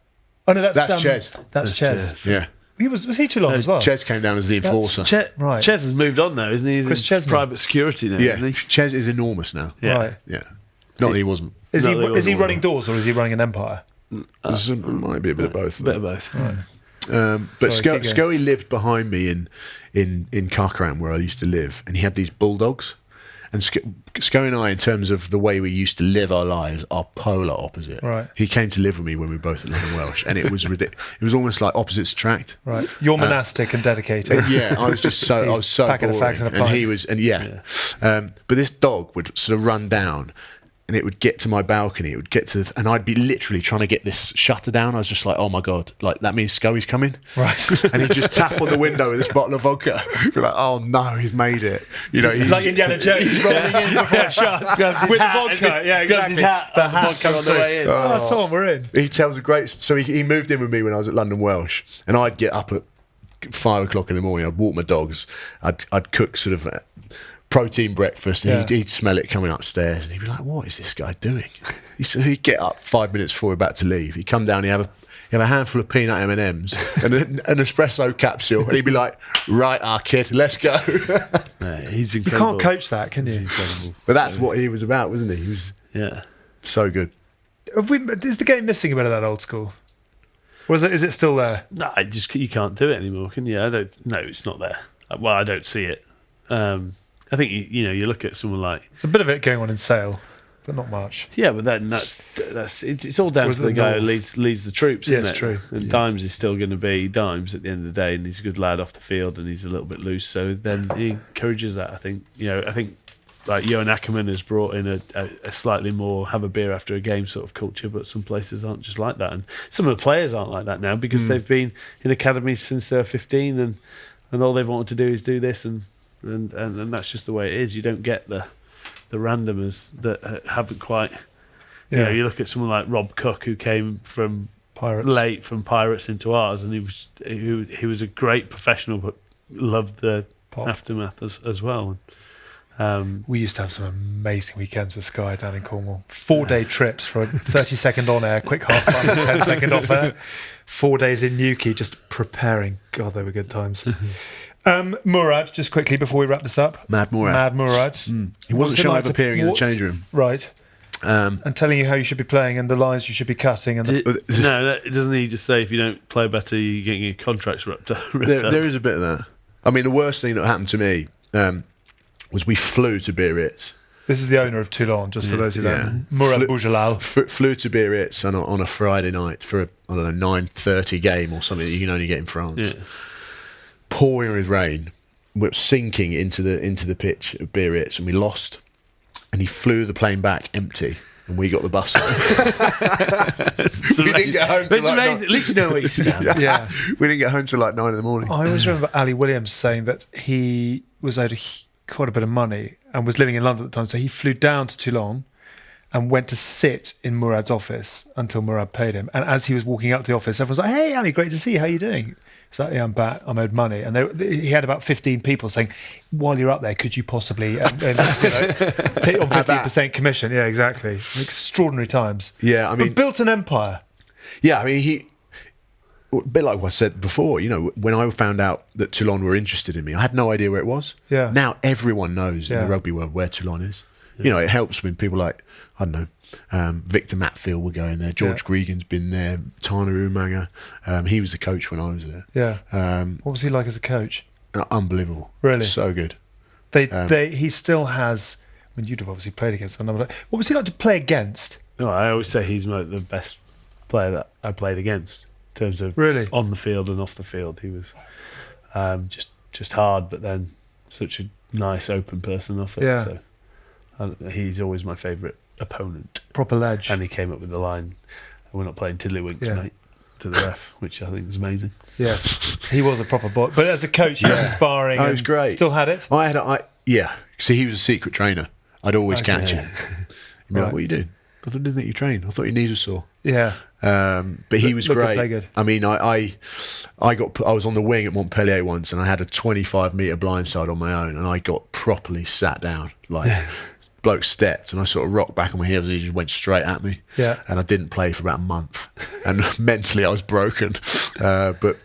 Oh no, that's Ches. That's Ches. Yeah. Was he Toulon as well? Ches came down as the enforcer. Right. Ches has moved on now, isn't he? He's Chris in Chesney. private security now, Yeah, isn't he? Ches is enormous now. Yeah. Right. Yeah, not that he wasn't. Is No, he they is he wasn't. running doors, or is he running an empire? It might be a bit of both. Bit of both. But Sorry, keep Scully lived behind me in Carcaram, where I used to live, and he had these bulldogs. And Scully and I, in terms of the way we used to live our lives, are polar opposite. Right. He came to live with me when we were both at London Welsh, and it was ridiculous. It was almost like opposites attract. Right. You're monastic and dedicated. Yeah, I was just so packing the boring. fags in a And pint. he was, and but this dog would sort of run down, and it would get to my balcony. It would get to, and I'd be literally trying to get this shutter down. I was just like, oh my god, like that means Scully's coming, Right. And he'd just tap on the window with this bottle of vodka. Be like, oh no, he's made it. Like Indiana Jones running in before it shuts with vodka. Yeah, exactly. Grabbed his hat, The the vodka on the way in. Oh, Tom, we're in. He tells a great. So he moved in with me when I was at London Welsh, and I'd get up at 5 o'clock in the morning. I'd walk my dogs. I'd cook sort of protein breakfast, and he'd smell it coming upstairs, and he'd be like, "What is this guy doing?" He'd get up 5 minutes before we're about to leave. He'd come down. He'd have a handful of peanut M&Ms and an espresso capsule, and he'd be like, "Right, our kid, let's go." He's You incredible. can't coach that, can you? But that's what he was about, wasn't he? He was Yeah. so good. Is the game missing a bit of that old school? Was it? Is it still there? No, you can't do it anymore, can you? No, it's not there. Well, I don't see it. I think you look at someone like It's a bit of it going on in Sale, but not much. yeah, but then it's all down to the guy who leads the troops. Yeah, isn't it's it? true. And Dimes is still going to be Dimes at the end of the day, and he's a good lad off the field, and he's a little bit loose. So then he encourages that. I think like Johan Ackerman has brought in a slightly more have a beer after a game sort of culture, but some places aren't just like that, and some of the players aren't like that now because they've been in academies since they're 15, and all they've wanted to do is do this, and that's just the way it is. You don't get the randomers that haven't quite. You look at someone like Rob Cook, who came from late from Pirates into ours, and he was a great professional, but loved the aftermath as well. We used to have some amazing weekends with Sky down in Cornwall. 4-day trips for a 30-second on air, quick half time, 10-second off air. 4 days in Newquay, just preparing. God, they were good times. Murad, just quickly before we wrap this up. Mad Murad. He wasn't shy of appearing in the change room. Right. And telling you how you should be playing and the lines you should be cutting. And doesn't he just say if you don't play better, you're getting your contracts ripped up? There is a bit of that. I mean, the worst thing that happened to me was we flew to Biarritz. This is the owner of Toulon, just for those who don't know. Murad Boujalal. Flew to Biarritz on a Friday night for a 9:30 game or something that you can only get in France. Yeah. Pouring with rain, we're sinking into the pitch at Biarritz, and we lost. And he flew the plane back empty, and we got the bus. We didn't get home. It's amazing. At least you know where you stand. Yeah. We didn't get home till like 9 in the morning. I always remember Ali Williams saying that he was owed quite a bit of money and was living in London at the time, so he flew down to Toulon and went to sit in Murad's office until Murad paid him. And as he was walking up to the office, everyone's like, "Hey Ali, great to see you, how are you doing?" He's like, "Yeah, I'm back, I'm owed money." And he had about 15 people saying, "While you're up there, could you possibly take on 15% commission?" Yeah, exactly. Extraordinary times. Yeah, I mean, but built an empire. Yeah, I mean, a bit like what I said before, when I found out that Toulon were interested in me, I had no idea where it was. Yeah. Now everyone knows in the rugby world where Toulon is. Yeah. It helps when people like, I don't know, Victor Matfield were going there. George Gregan's been there. Tana Umaga. He was the coach when I was there. Yeah. What was he like as a coach? Unbelievable. Really? So good. He still has. I mean, you'd have obviously played against him. What was he like to play against? No, I always say he's the best player that I played against in terms of really on the field and off the field. He was just hard, but then such a nice open person off it. Yeah. So he's always my favourite opponent. Proper ledge. And he came up with the line, "We're not playing tiddlywinks, mate," to the ref, which I think is amazing. Yes, he was a proper boy. But as a coach, he was inspiring. It was great. Still had it? See, he was a secret trainer. I'd always catch him. He'd be like, "What are you doing?" "I didn't think you trained. I thought your knees were sore." Yeah. But he was great. Play good. I mean, I was on the wing at Montpellier once, and I had a 25-metre blindside on my own, and I got properly sat down. Like, bloke stepped, and I sort of rocked back on my heels, and he just went straight at me. Yeah. And I didn't play for about a month, and mentally I was broken. But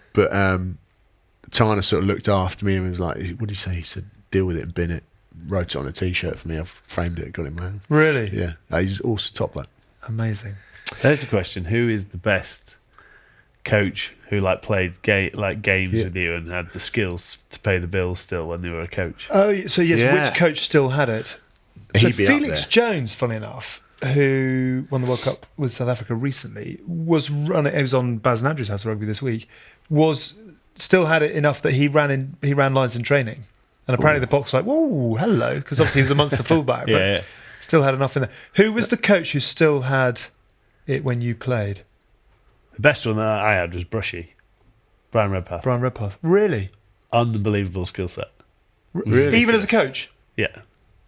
Tana sort of looked after me and was like, "What did he say?" He said, "Deal with it and bin it." Wrote it on a T-shirt for me. I've framed it, got it in my hand. Really? Yeah. He's also top bloke. Amazing. There's a question: who is the best coach who played games with you and had the skills to pay the bills still when they were a coach? Oh, so yes, which coach still had it? So He'd be Felix Jones, funny enough, who won the World Cup with South Africa recently, was on Baz and Andrew's House of Rugby this week. Still had it enough that he ran lines in training, and apparently the box was like, "Whoa, hello," because obviously he was a monster fullback, but still had enough in there. Who was the coach who still had it when you played? The best one that I had was Brushy, Brian Redpath. Really? Unbelievable skill set. Really? Even as a coach? Yeah.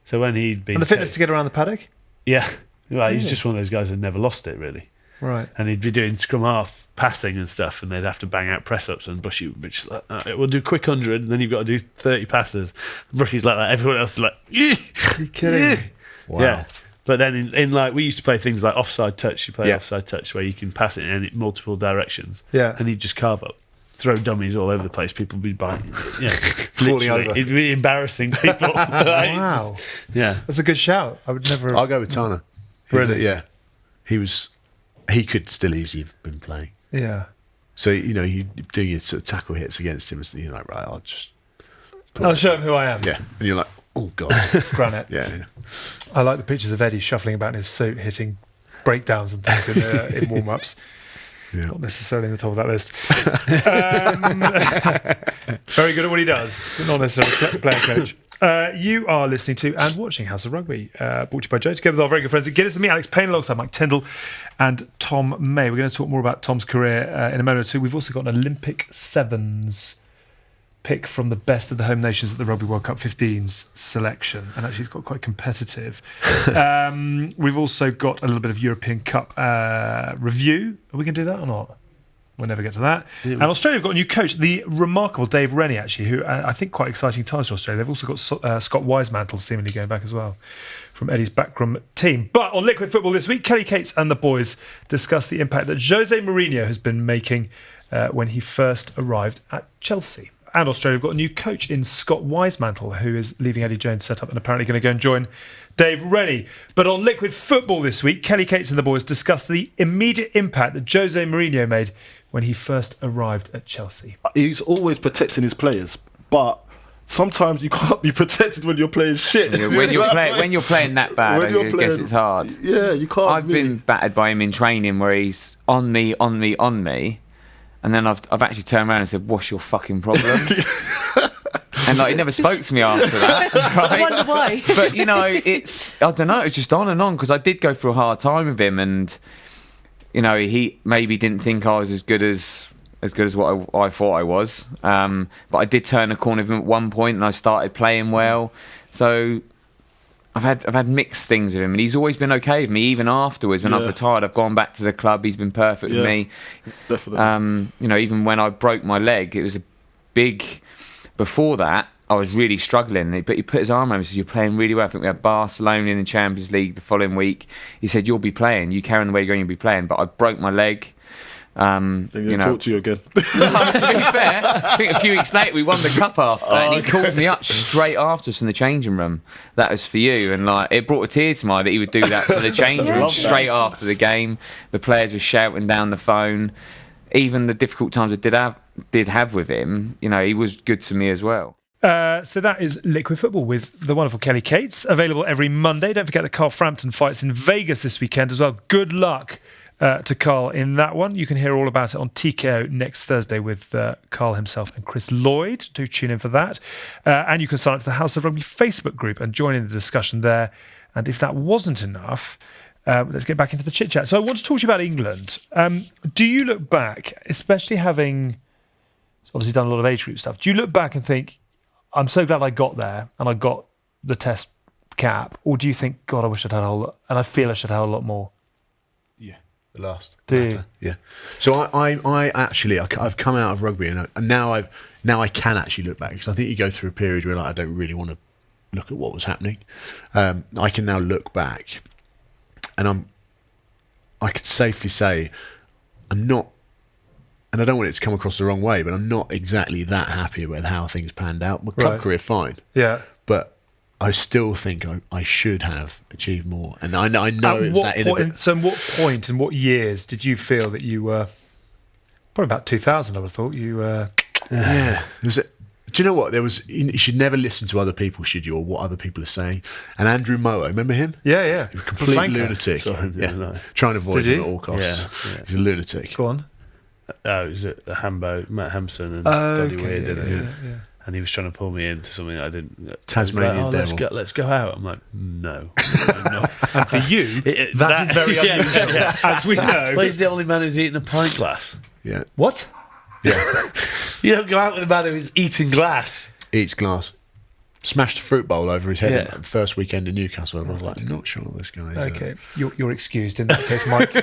So when he'd been... And the fitness to get around the paddock? Yeah. Right, he's just one of those guys that never lost it, really. Right. And he'd be doing scrum half passing and stuff, and they'd have to bang out press-ups, and Brushy would be just like, we'll do quick 100, and then you've got to do 30 passes. Brushy's like that. Everyone else is like, You're kidding me. Wow. Yeah. But then in we used to play things like offside touch. You play offside touch where you can pass it in multiple directions. Yeah. And he'd just carve up, throw dummies all over the place. People would be biting. Yeah. Falling over. It'd be embarrassing people. Wow. Yeah. That's a good shout. I would never have... I'll go with Tana. Really? Yeah. He could still easily have been playing. Yeah. So, you do your sort of tackle hits against him, and you're like, right, I'll show him who I am. Yeah. And you're like, oh, God. Granite. Yeah. I like the pictures of Eddie shuffling about in his suit, hitting breakdowns and things in warm-ups. Yeah. Not necessarily in the top of that list. Very good at what he does, but not necessarily a player coach. You are listening to and watching House of Rugby, brought to you by Joe, together with our very good friends at Guinness, with me, Alex Payne, alongside Mike Tindall and Tom May. We're going to talk more about Tom's career in a moment or two. We've also got an Olympic Sevens pick from the best of the home nations at the Rugby World Cup 15s selection, and actually it's got quite competitive. We've also got a little bit of European Cup review. Are we going to do that or not? We'll never get to that. Yeah. And Australia have got a new coach, the remarkable Dave Rennie, actually, who I think quite exciting times for Australia. They've also got Scott Wisemantle seemingly going back as well from Eddie's backroom team. But on Liquid Football this week, Kelly Cates and the boys discuss the impact that Jose Mourinho has been making when he first arrived at Chelsea. And Australia have got a new coach in Scott Wisemantle, who is leaving Eddie Jones' setup and apparently going to go and join Dave Rennie. But on Liquid Football this week, Kelly Cates and the boys discuss the immediate impact that Jose Mourinho made when he first arrived at Chelsea. He's always protecting his players, but sometimes you can't be protected when you're playing shit. When you're playing that bad, I guess it's hard. Yeah, you can't. I've been battered by him in training where he's on me. And then I've actually turned around and said, "What's your fucking problem?" And he never spoke to me after that. Right? I wonder why. But I don't know. It's just on and on, because I did go through a hard time with him, and he maybe didn't think I was as good as what I thought I was. But I did turn a corner with him at one point, and I started playing well. So I've had mixed things with him, and he's always been okay with me. Even afterwards, when I've retired, I've gone back to the club. He's been perfect with me. Definitely. Even when I broke my leg, it was a big. Before that, I was really struggling. But he put his arm around me and said, "You're playing really well." I think we had Barcelona in the Champions League the following week. He said, "You'll be playing. You carry on the way you're going, you'll be playing." But I broke my leg. Then he'll talk to you again. To be fair, I think a few weeks later we won the cup after that, and he called me up straight after us in the changing room. "That was for you," and it brought a tear to my eye that he would do that for the changing room straight after the game. The players were shouting down the phone. Even the difficult times I did have with him, he was good to me as well. So that is Liquid Football with the wonderful Kelly Cates, available every Monday. Don't forget that Carl Frampton fights in Vegas this weekend as well. Good luck to Carl in that one. You can hear all about it on TKO next Thursday with Carl himself and Chris Lloyd. Do tune in for that. And you can sign up to the House of Rugby Facebook group and join in the discussion there. And if that wasn't enough, let's get back into the chit-chat. So I want to talk to you about England. Do you look back, especially having obviously done a lot of age group stuff, do you look back and think, I'm so glad I got there and I got the test cap? Or do you think, God, I wish I'd had a whole lot, and I feel I should have had a lot more? Yeah, the last. Do you? Yeah. So I've come out of rugby, and now I can actually look back, because I think you go through a period where I don't really want to look at what was happening. I can now look back, and I could safely say I'm not, and I don't want it to come across the wrong way, but I'm not exactly that happy with how things panned out. My club career, fine. Yeah. But I still think I should have achieved more. And I know it was that in a bit. So at what point and what years did you feel that you were, probably about 2000, I would have thought, you were... Yeah. Do you know what? You should never listen to other people, should you, or what other people are saying. And Andrew Moa, remember him? Yeah. Complete lunatic. Sorry, yeah. Trying to avoid him at all costs. Yeah. He's a lunatic. Go on. Is it Matt Hampson and Doddy Weir did it? Yeah. And he was trying to pull me into something I didn't. Tasmanian devil. Let's go out. I'm like, no. And for you, that is very unusual, as we know. Well, he's the only man who's eating a pint glass. Yeah. What? Yeah. You don't go out with a man who's eating glass. Eats glass. Smashed a fruit bowl over his head Yeah. first weekend in Newcastle. I was like, I'm not sure this guy is. Okay, you're excused in that case, Mike.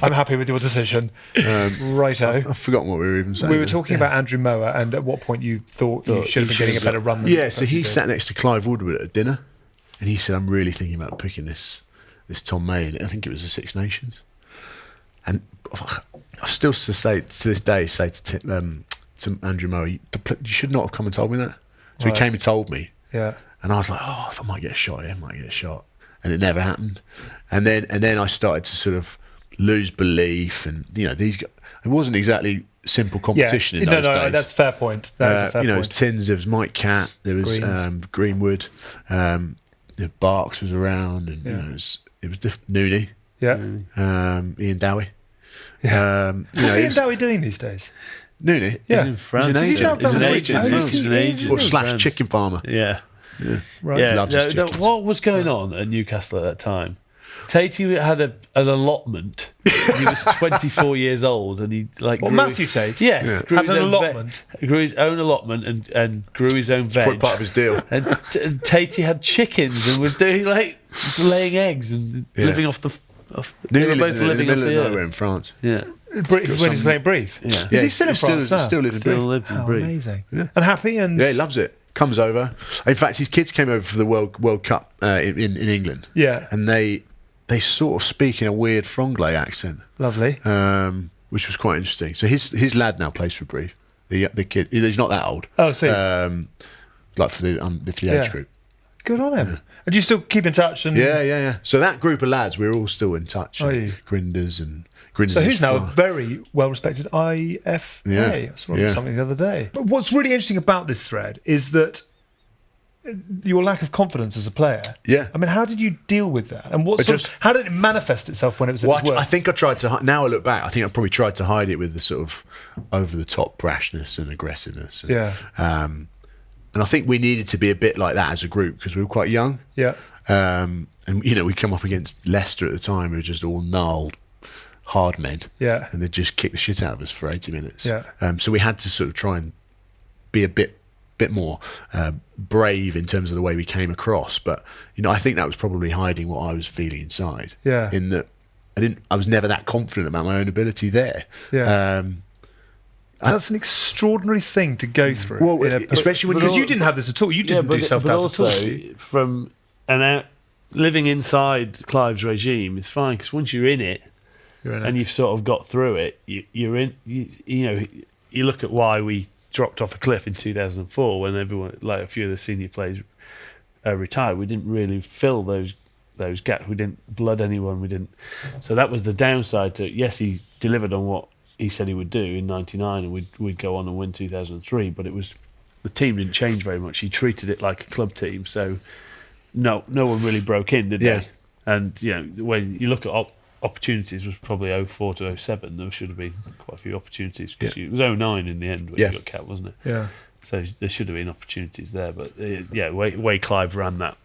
I'm happy with your decision. Righto. I've forgotten what we were even saying. We were talking about Andrew Moa and at what point you thought you should have been getting a better run. Yeah, so he sat next to Clive Woodward at a dinner, and he said, I'm really thinking about picking this Tom May, and I think it was the Six Nations. And I still to this day say to Andrew Moa, you should not have come and told me that. So he came and told me. Yeah. And I was like, if I might get a shot, I might get a shot. And it never happened. And then I started to sort of lose belief, and these guys, it wasn't exactly simple competition in no, those days. that's a fair point. That is a fair There point. was Tins, there was Mike Catt, there was Greens. Greenwood, Barks was around, and it was Nooney, Yeah. Ian Dowie. What's Ian Dowie doing these days? Nooney, Yeah. He's in France. He's an He's now agent. He's done an an agent. agent. in Oh, France. is he? Is he? Or slash France. chicken farmer. Yeah. Right. Yeah, Loves his chickens. what was going on at Newcastle at that time? Tatey had an allotment. He was 24 years old, and he Well, grew Matthew Tate. Yes, grew Had his an own allotment. grew his own allotment and grew his own veg. Probably part of his deal. And Tatey had chickens and was doing laying eggs and living off the. They were Nooney both lived in the living off middle of the nowhere earth. in France. Yeah, When he's playing Brief. yeah. Is he still in France now? Still lives in Still Brief. lived in Oh, Brief. amazing. And happy and Yeah, he loves it. Comes over. In fact, his kids came over for the World Cup in England. Yeah. And they sort of speak in a weird Franglais accent, lovely. which was quite interesting. So his lad now plays for Brief. The kid, he's not that old. Oh, so like for the age Yeah. group. good on him. And do you still keep in touch? And Yeah. So that group of lads, we're all still in touch. Are you? Grinders and So is who's now a far- very well-respected IFA. Yeah. I saw Yeah. something the other day. But what's really interesting about this thread is that your lack of confidence as a player. Yeah. I mean, how did you deal with that? And how did it manifest itself when it was at Well, its worst? I think I tried to. Now I look back, I think I probably tried to hide it with the sort of over-the-top brashness and aggressiveness. And, Yeah. And I think we needed to be a bit like that as a group because we were quite young. Yeah. And we come up against Leicester at the time, who were just all gnarled, hard men. Yeah. And they'd just kick the shit out of us for 80 minutes. Yeah. So we had to sort of try and be a bit more brave in terms of the way we came across. But I think that was probably hiding what I was feeling inside. Yeah. In that I was never that confident about my own ability there. Yeah. That's an extraordinary thing to go through. Well, especially when because you didn't have this at all. You didn't do self-doubt at all. also from living inside Clive's regime is fine because once you're in it and you've sort of got through it, you're in. You look at why we dropped off a cliff in 2004 when everyone, like a few of the senior players, retired. We didn't really fill those gaps. We didn't blood anyone. We didn't. So that was the downside to. Yes, he delivered on what he said he would do in '99, and we'd go on and win 2003. But it was the team didn't change very much. He treated it like a club team. So no one really broke in, did they? And when you look at opportunities, was probably 04 to 07. There should have been quite a few opportunities because it was 09 in the end when you got capped, wasn't it? Yeah. So there should have been opportunities there. But way Clive ran that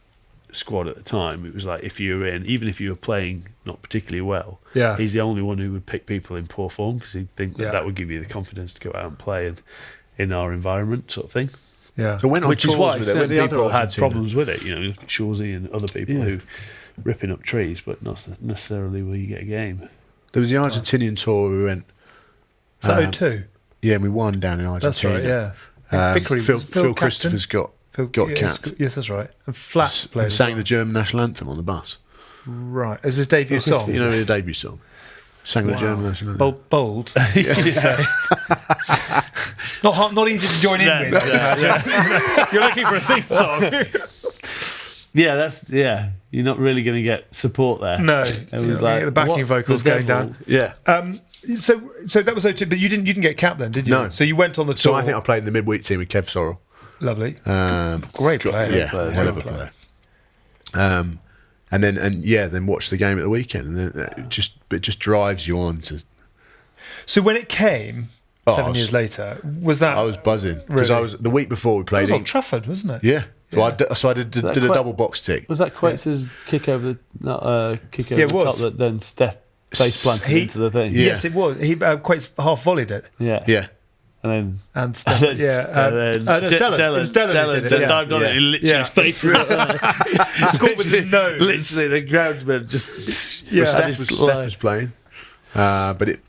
squad at the time, it was like if you were in, even if you were playing not particularly well, he's the only one who would pick people in poor form because he'd think that would give you the confidence to go out and play in our environment, sort of thing. Yeah. So Which is why certain the other people had Argentina. problems with it. You look at Shawsey and other people who ripping up trees, but not necessarily where you get a game. There was the Argentinian tour we went. So 02. Yeah, and we won down in That's Argentina. right. Yeah. Vickery was Phil captain? Christopher's got capped. Yes, that's right. And Flash played. And as sang well. the German national anthem on the bus. Right. As his debut song. You know the debut song. Sang the German national anthem. Bold. You could say. Not easy to join in with. You're looking for a sing song. You're not really going to get support there. No. It was The backing what vocals the going devil? down. Yeah. So that was 02, but you didn't get capped then, did you? No. So you went on the So tour. I think I played in the midweek team with Kev Sorrell. Lovely. Great player. Yeah, player, hell of great a player. And then watch the game at the weekend, and then it just drives you on to. So when it came 7 years later, was that? I was buzzing because Really? I was the week before we It played. was on Trafford, wasn't it? Yeah. So I did a quite- double box tick. Was that Quates' kick over the kick over Yeah, it the was. top that then Steph face planted into the thing? Yeah. Yes, it was. He quite half volleyed it, Yeah. Yeah. And and then, Dellen. It was Dellen who did it. dived on Yeah. it. He literally Yeah. face He scored with his nose. Literally, the groundsman just Yeah. Steph was playing, but it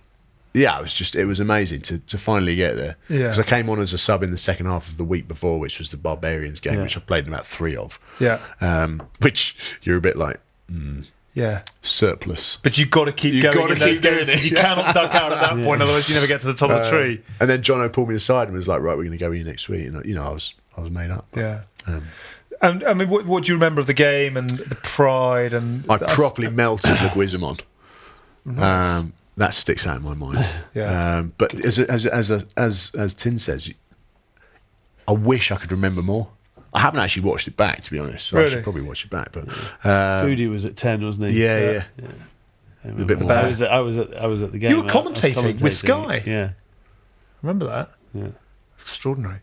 was amazing to finally get there. Yeah. Because I came on as a sub in the second half of the week before, which was the Barbarians game, Yeah. which I played in about 3 of. Yeah, Which you're a bit like yeah. surplus. But you've got to keep going gotta in those keep doing games it, because you yeah. cannot duck out at that point, otherwise you never get to the top of the tree. And then Jono pulled me aside and was like, "Right, we're going to go in next week." And I was made up. Yeah. Um, And I mean, what do you remember of the game and the pride and? I properly melted the Guizamon. Nice. that sticks out in my mind. Yeah. But as Tin says, I wish I could remember more. I haven't actually watched it back, to be honest. So I Really? should probably watch it back. But Foodie was at 10, wasn't he? yeah. A bit more. I was at the game. You were I was commentating with Sky? Yeah. Remember that? Yeah. Extraordinary.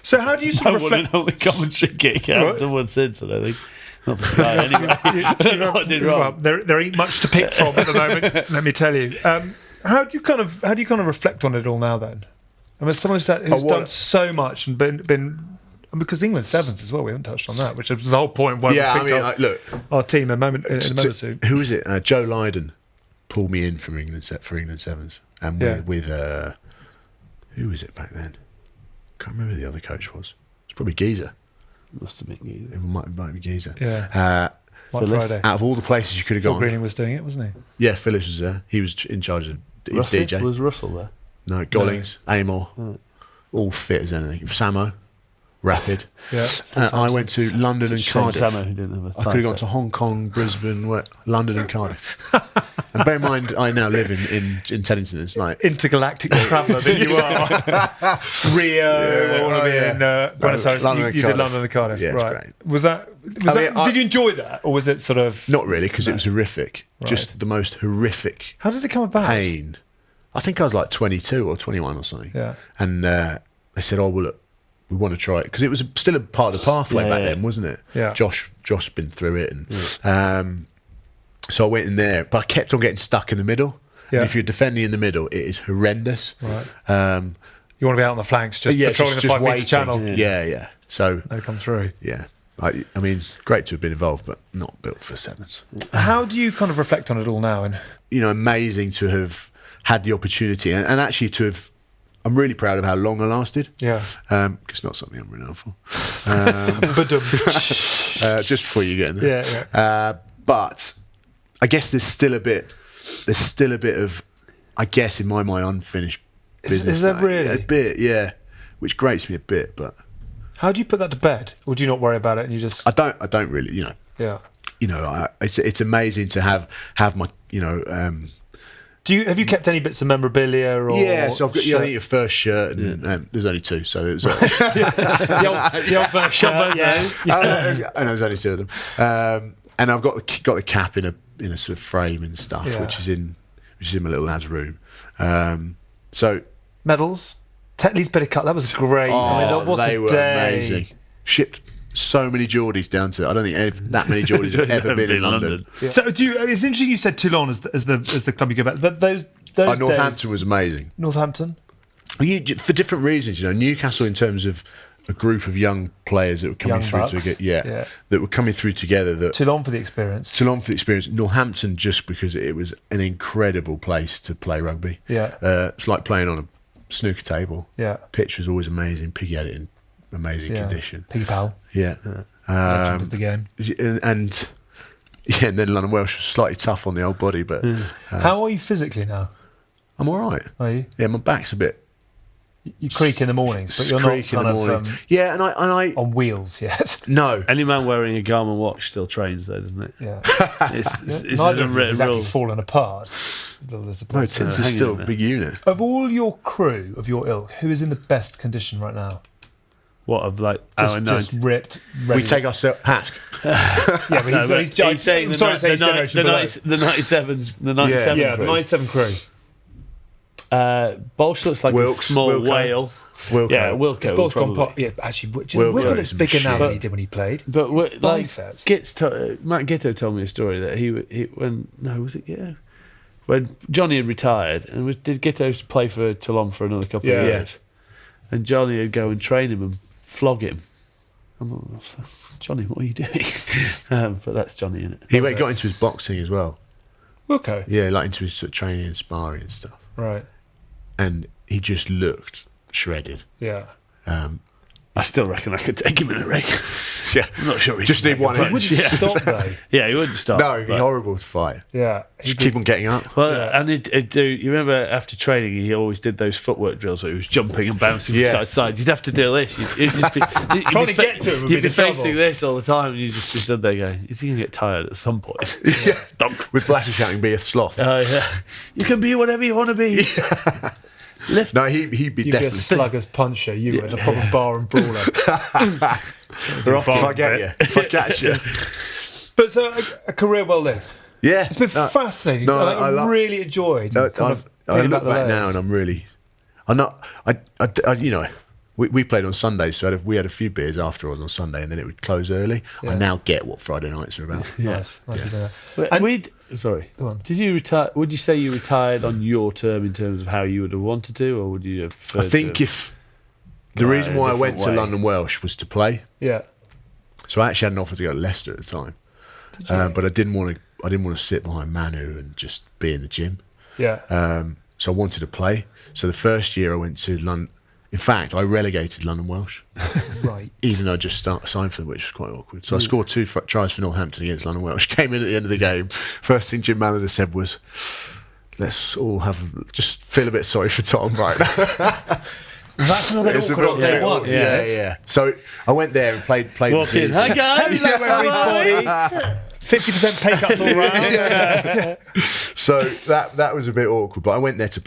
So how do you sort I of won an reflect? only commentary gig I've done one since, I don't think. Not for Sky, anyway. I don't know what I did wrong. Well, there ain't much to pick from at the moment. Let me tell you. How do you kind of reflect on it all now? Then, I mean, someone who's done so much and been because England sevens as well. We haven't touched on that, which was the whole point. Why we picked up look, our team in a moment or two. who is it? Joe Lydon pulled me in from England sevens, and with who was it back then? Can't remember who the other coach was. It's probably Geezer. Must have been. It might be Geezer. Yeah. Mike Friday. Out of all the places you could have Phil gone, Greening was doing it, wasn't he? yeah, Phyllis was there. He was in charge of Russell? DJ. Was Russell there? No, Gollings, Amor, all fit as anything. Samo, rapid. Yeah. I went to London and Shame Cardiff. Samo, who didn't have a I could have gone size to Hong Kong, Brisbane, London and Cardiff. And bear in mind, I now live in Teddington. It's like Intergalactic traveller that you are. Rio, Buenos Aires. London You and did Cardiff. London and Cardiff, Yeah, it's right? great. Was that? Did you enjoy that, or was it sort of not really, because it was horrific. Just the most horrific How did it come about? pain. I think I was like 22 or 21 or something. Yeah. And they said, "Oh well, look, we want to try it," because it was still a part of the pathway back then, wasn't it? Yeah. Josh had been through it, and so I went in there, but I kept on getting stuck in the middle. Yeah. And if you're defending in the middle, it is horrendous. Right. Um, You want to be out on the flanks, just patrolling the 5 metre waiting. channel. Yeah. So They come through. yeah, I mean, great to have been involved, but not built for sevens. How do you kind of reflect on it all now? And Amazing to have had the opportunity, and actually to have. I'm really proud of how long I lasted. yeah, It's not something I'm renowned for. but Just before you get in there. yeah. But I guess there's still a bit of, I guess, in my mind, unfinished business. is there that- really? A bit, yeah. Which grates me a bit, but How do you put that to bed, or do you not worry about it and you just I don't really, yeah? it's amazing to have my, Have you kept any bits of memorabilia or yeah, so I've got, I shirt? think your first shirt, and there's only two, so it was, the old first shirt, and there's only two of them. And I've got the cap in a sort of frame and stuff, Yeah. which is in my little lad's room. So medals. Tetley's bit of cut. That was great. I mean, what they a were day. amazing. Shipped so many Geordies down to. I don't think that many Geordies have ever been in London. Yeah. So it's interesting you said Toulon as the club you go back, but those Northampton days, was amazing. Northampton. For different reasons, Newcastle in terms of a group of young players that were coming Young through bucks. that were coming through together. That Toulon for the experience. Toulon for the experience. Northampton just because it was an incredible place to play rugby. Yeah. It's like playing on a snooker table. Yeah. Pitch was always amazing. Piggy had it in amazing condition. Piggy Pal. Yeah. Legend of the game. And then London Welsh was slightly tough on the old body, but How are you physically now? I'm all right. Are you? Yeah, my back's a bit. You creak in the mornings, but you're not creak in kind the morning. of Yeah, and I on wheels yet. no. Any man wearing a Garmin watch still trains, though, doesn't it? Yeah. It's Neither an of you has unwritten actually rule. fallen apart. Little No, disappointing. Tins is hang still in a big unit. Of all your crew, of your ilk, who is in the best condition right now? What of like our Just ripped. Ready. We take ourselves. Hask. Yeah, but he's saying I'm sorry to say his generation below. the 97s, the 97 Yeah, crew. the 97 crew. Bolsh looks like Wilkes, a small Wilco. whale. Wilco. Yeah, Wilco. It's both gone probably. pop. Yeah, actually, Wilco Wilco is looks a bigger now machine. than he did when he played. But like biceps. Matt Giteau told me a story that he was it Giteau? When Johnny had retired, and did Giteau play for Toulon for another couple of Yeah. years? And Johnny would go and train him and flog him. I'm like, Johnny, what are you doing? But that's Johnny, innit? He got into his boxing as well. Wilco. Yeah, like into his sort of training and sparring and stuff. Right. And he just looked shredded. Yeah. I still reckon I could take him in a ring. Yeah, I'm not sure. Just need one He inch. wouldn't stop though. Yeah, he wouldn't stop. No, it'd be but- horrible to fight. Yeah, Just keep on getting up. Well, and he'd do. You remember after training, he always did those footwork drills where he was jumping and bouncing from side to side. You'd have to do this. You'd just be, Trying to get to him would You'd be be the trouble. facing this all the time, and you just be stood there going, "Is he going to get tired at some point?" Yeah. With Blackie shouting, "Be a sloth." Oh yeah, you can be whatever you want to be. Lift. No, he'd be You'd be a definitely. slugger's puncher. You would a proper bar and brawler. If I get you, if I catch you. But so a career well lived. Yeah, It's been fascinating. no, I I really enjoyed. I peeling look the back layers. now and I'm really, I'm not. I you know, we played on Sundays, so we had a few beers afterwards on Sunday, and then it would close early. Yeah. I now get what Friday nights are about. Nice to do that. But And- sorry. Go on. Did you retire? Would you say you retired on your term in terms of how you would have wanted to, or would you have? I think if the Right, reason a why I different went to way. London Welsh was to play, Yeah. so I actually had an offer to go to Leicester at the time, but I didn't want to. I didn't want to sit behind Manu and just be in the gym. Yeah. So I wanted to play. So the first year I went to London. In fact, I relegated London Welsh, Right. even though I just signed for them, which was quite awkward. So I scored 2 tries for Northampton against London Welsh. Came in at the end of the game. First thing Jim Mallender said was, "Let's all just feel a bit sorry for Tom right now." That's not a bit It's a awkward on bit- day one. isn't it? yeah. So I went there and played the walk in, season. hi guys, Hello, everybody. 50% pay cuts all round. So that was a bit awkward, but I went there to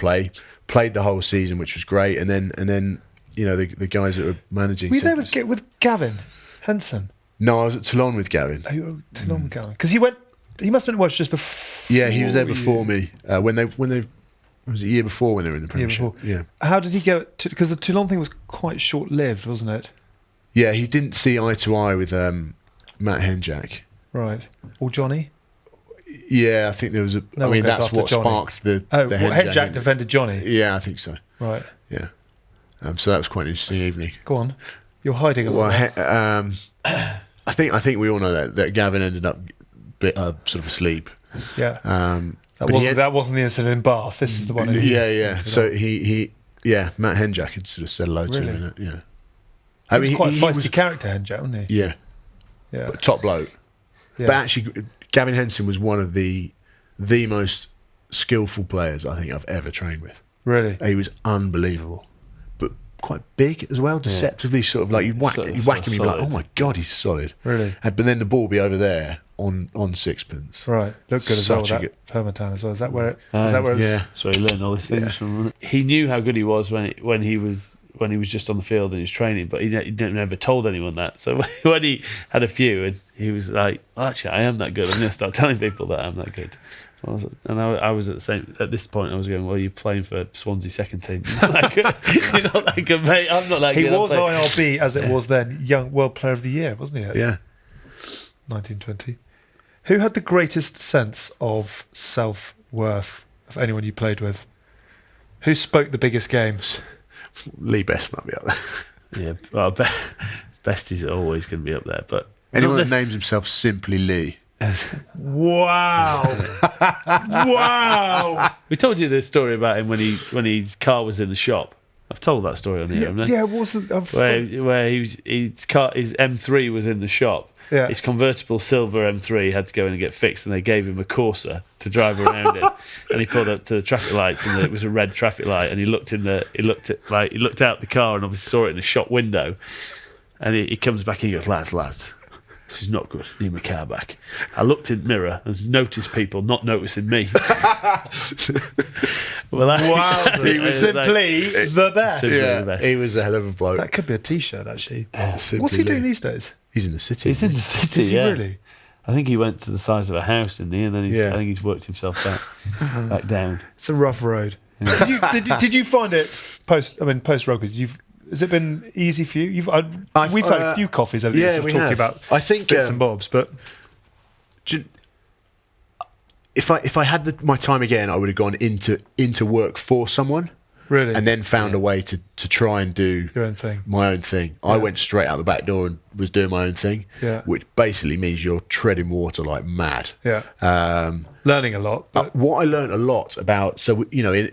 played the whole season, which was great. And then you know the guys that were managing. Were you said- there with Gavin Henson? No, I was at Toulon with Gavin. Oh, you were too long ago. Because he must have been watched just before. Yeah, he was there you. before me. When they was it a year before when they were in the Year Premiership. before. Yeah, How did he go? Because the Toulon thing was quite short-lived, wasn't it? yeah. He didn't see eye to eye with Matt Henjack. Right. Or Johnny? Yeah, I think there was a. No I one mean, goes that's after what Johnny. sparked the. Oh, the well, Henjack defended Johnny. Yeah, I think so. Right. Yeah. So that was quite an interesting evening. Go on. You're hiding a Well, lot. I think we all know that Gavin ended up sort of asleep. Yeah. But That wasn't the incident in Bath. This is the one. Yeah. So he Matt Henjack had sort of said hello to Really? him. Yeah. He was quite a feisty was, character, Henjack, wasn't he? yeah, Yeah. but top bloke. Yeah. But actually, Gavin Henson was one of the most skillful players I think I've ever trained with. Really? He was unbelievable, but quite big as well. Deceptively, sort of like you'd whack him, you'd be like, solid. oh my god, he's solid. Really? But then the ball would be over there on sixpence. Right. Looked good as well with Such a that permatan as well. Is that where it was? Yeah. That's where he learned all these things from. He knew how good he was when he was just on the field and he was training, but he never told anyone that. So when he had a few, and he was like, well, "Actually, I am that good. I'm going to start telling people that I'm that good." So I was at this point. I was going, "Well, you're playing for Swansea second team. You're not that good. You're not that good, mate. I'm not that He good." was IRB, as it was then, Young World Player of the Year, wasn't he? Yeah. 1920. Who had the greatest sense of self-worth of anyone you played with? Who spoke the biggest games? Lee Best might be up there. Yeah, well, Best is always going to be up there, but Anyone not that names himself simply Lee. Wow! Wow! We told you this story about him when his car was in the shop. I've told that story on here, haven't I? Yeah, wasn't Where his M3 was in the shop. Yeah. His convertible silver M3 had to go in and get fixed, and they gave him a Corsa to drive around in. And he pulled up to the traffic lights, and it was a red traffic light. And he looked out the car, and obviously saw it in the shop window. And he comes back and he goes, "Lads, this is not good. I need my car back." I looked in the mirror and noticed people not noticing me. Wow! He was simply the best. Simply the best. He was a hell of a bloke. That could be a T-shirt, actually. Simply What's he doing Lee. these days? He's in the city. He's in isn't the city, Is he yeah. really? I think he went to the size of a house, didn't he? And then Yeah. I think he's worked himself back down. It's a rough road. Did you find it post rugby? Has it been easy for you? We've had a few coffees over the years yeah, sort of we talking have. about I think bits and bobs, but if I had my time again, I would have gone into work for someone, really, and then found a way to try and do your own thing. my own thing. I went straight out the back door and was doing my own thing, Yeah. which basically means you're treading water like mad. Yeah, learning a lot. But What I learned a lot about, so you know,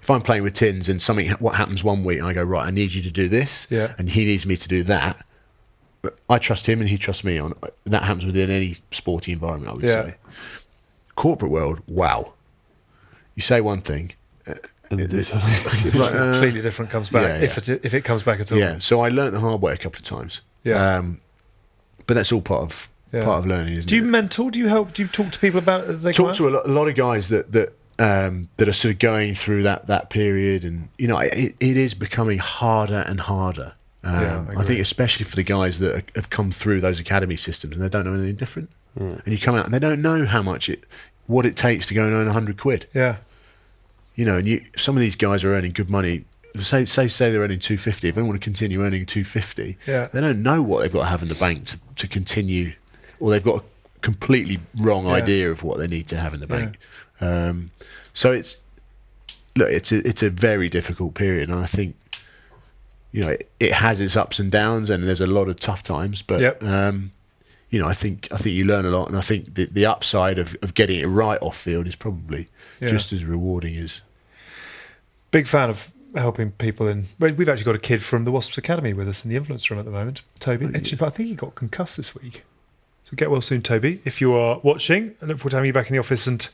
if I'm playing with Tins and what happens one week, and I go, right, I need you to do this, and he needs me to do that. I trust him and he trusts me. That happens within any sporting environment, I would say. Corporate world, wow. You say one thing, it's like completely different comes back if it comes back at all. Yeah. So I learnt the hard way a couple of times. Yeah. But that's all part of learning. Isn't Do you it? mentor? Do you help? Do you talk to people about? Talk to a lot of guys that are sort of going through that period, and it is becoming harder and harder. I think especially for the guys that have come through those academy systems and they don't know anything different, and you come out and they don't know what it takes to go and earn £100. Yeah, and some of these guys are earning good money. Say they're earning 250. If they want to continue earning 250, they don't know what they've got to have in the bank to continue, or they've got a completely wrong idea of what they need to have in the bank. So it's a very difficult period, and I think it has its ups and downs, and there's a lot of tough times. But I think you learn a lot, and I think the upside of getting it right off field is probably just as rewarding as. Big fan of helping people in. We've actually got a kid from the Wasps Academy with us in the influence room at the moment, Toby. Actually, I think he got concussed this week. So get well soon, Toby. If you are watching, I look forward to having you back in the office and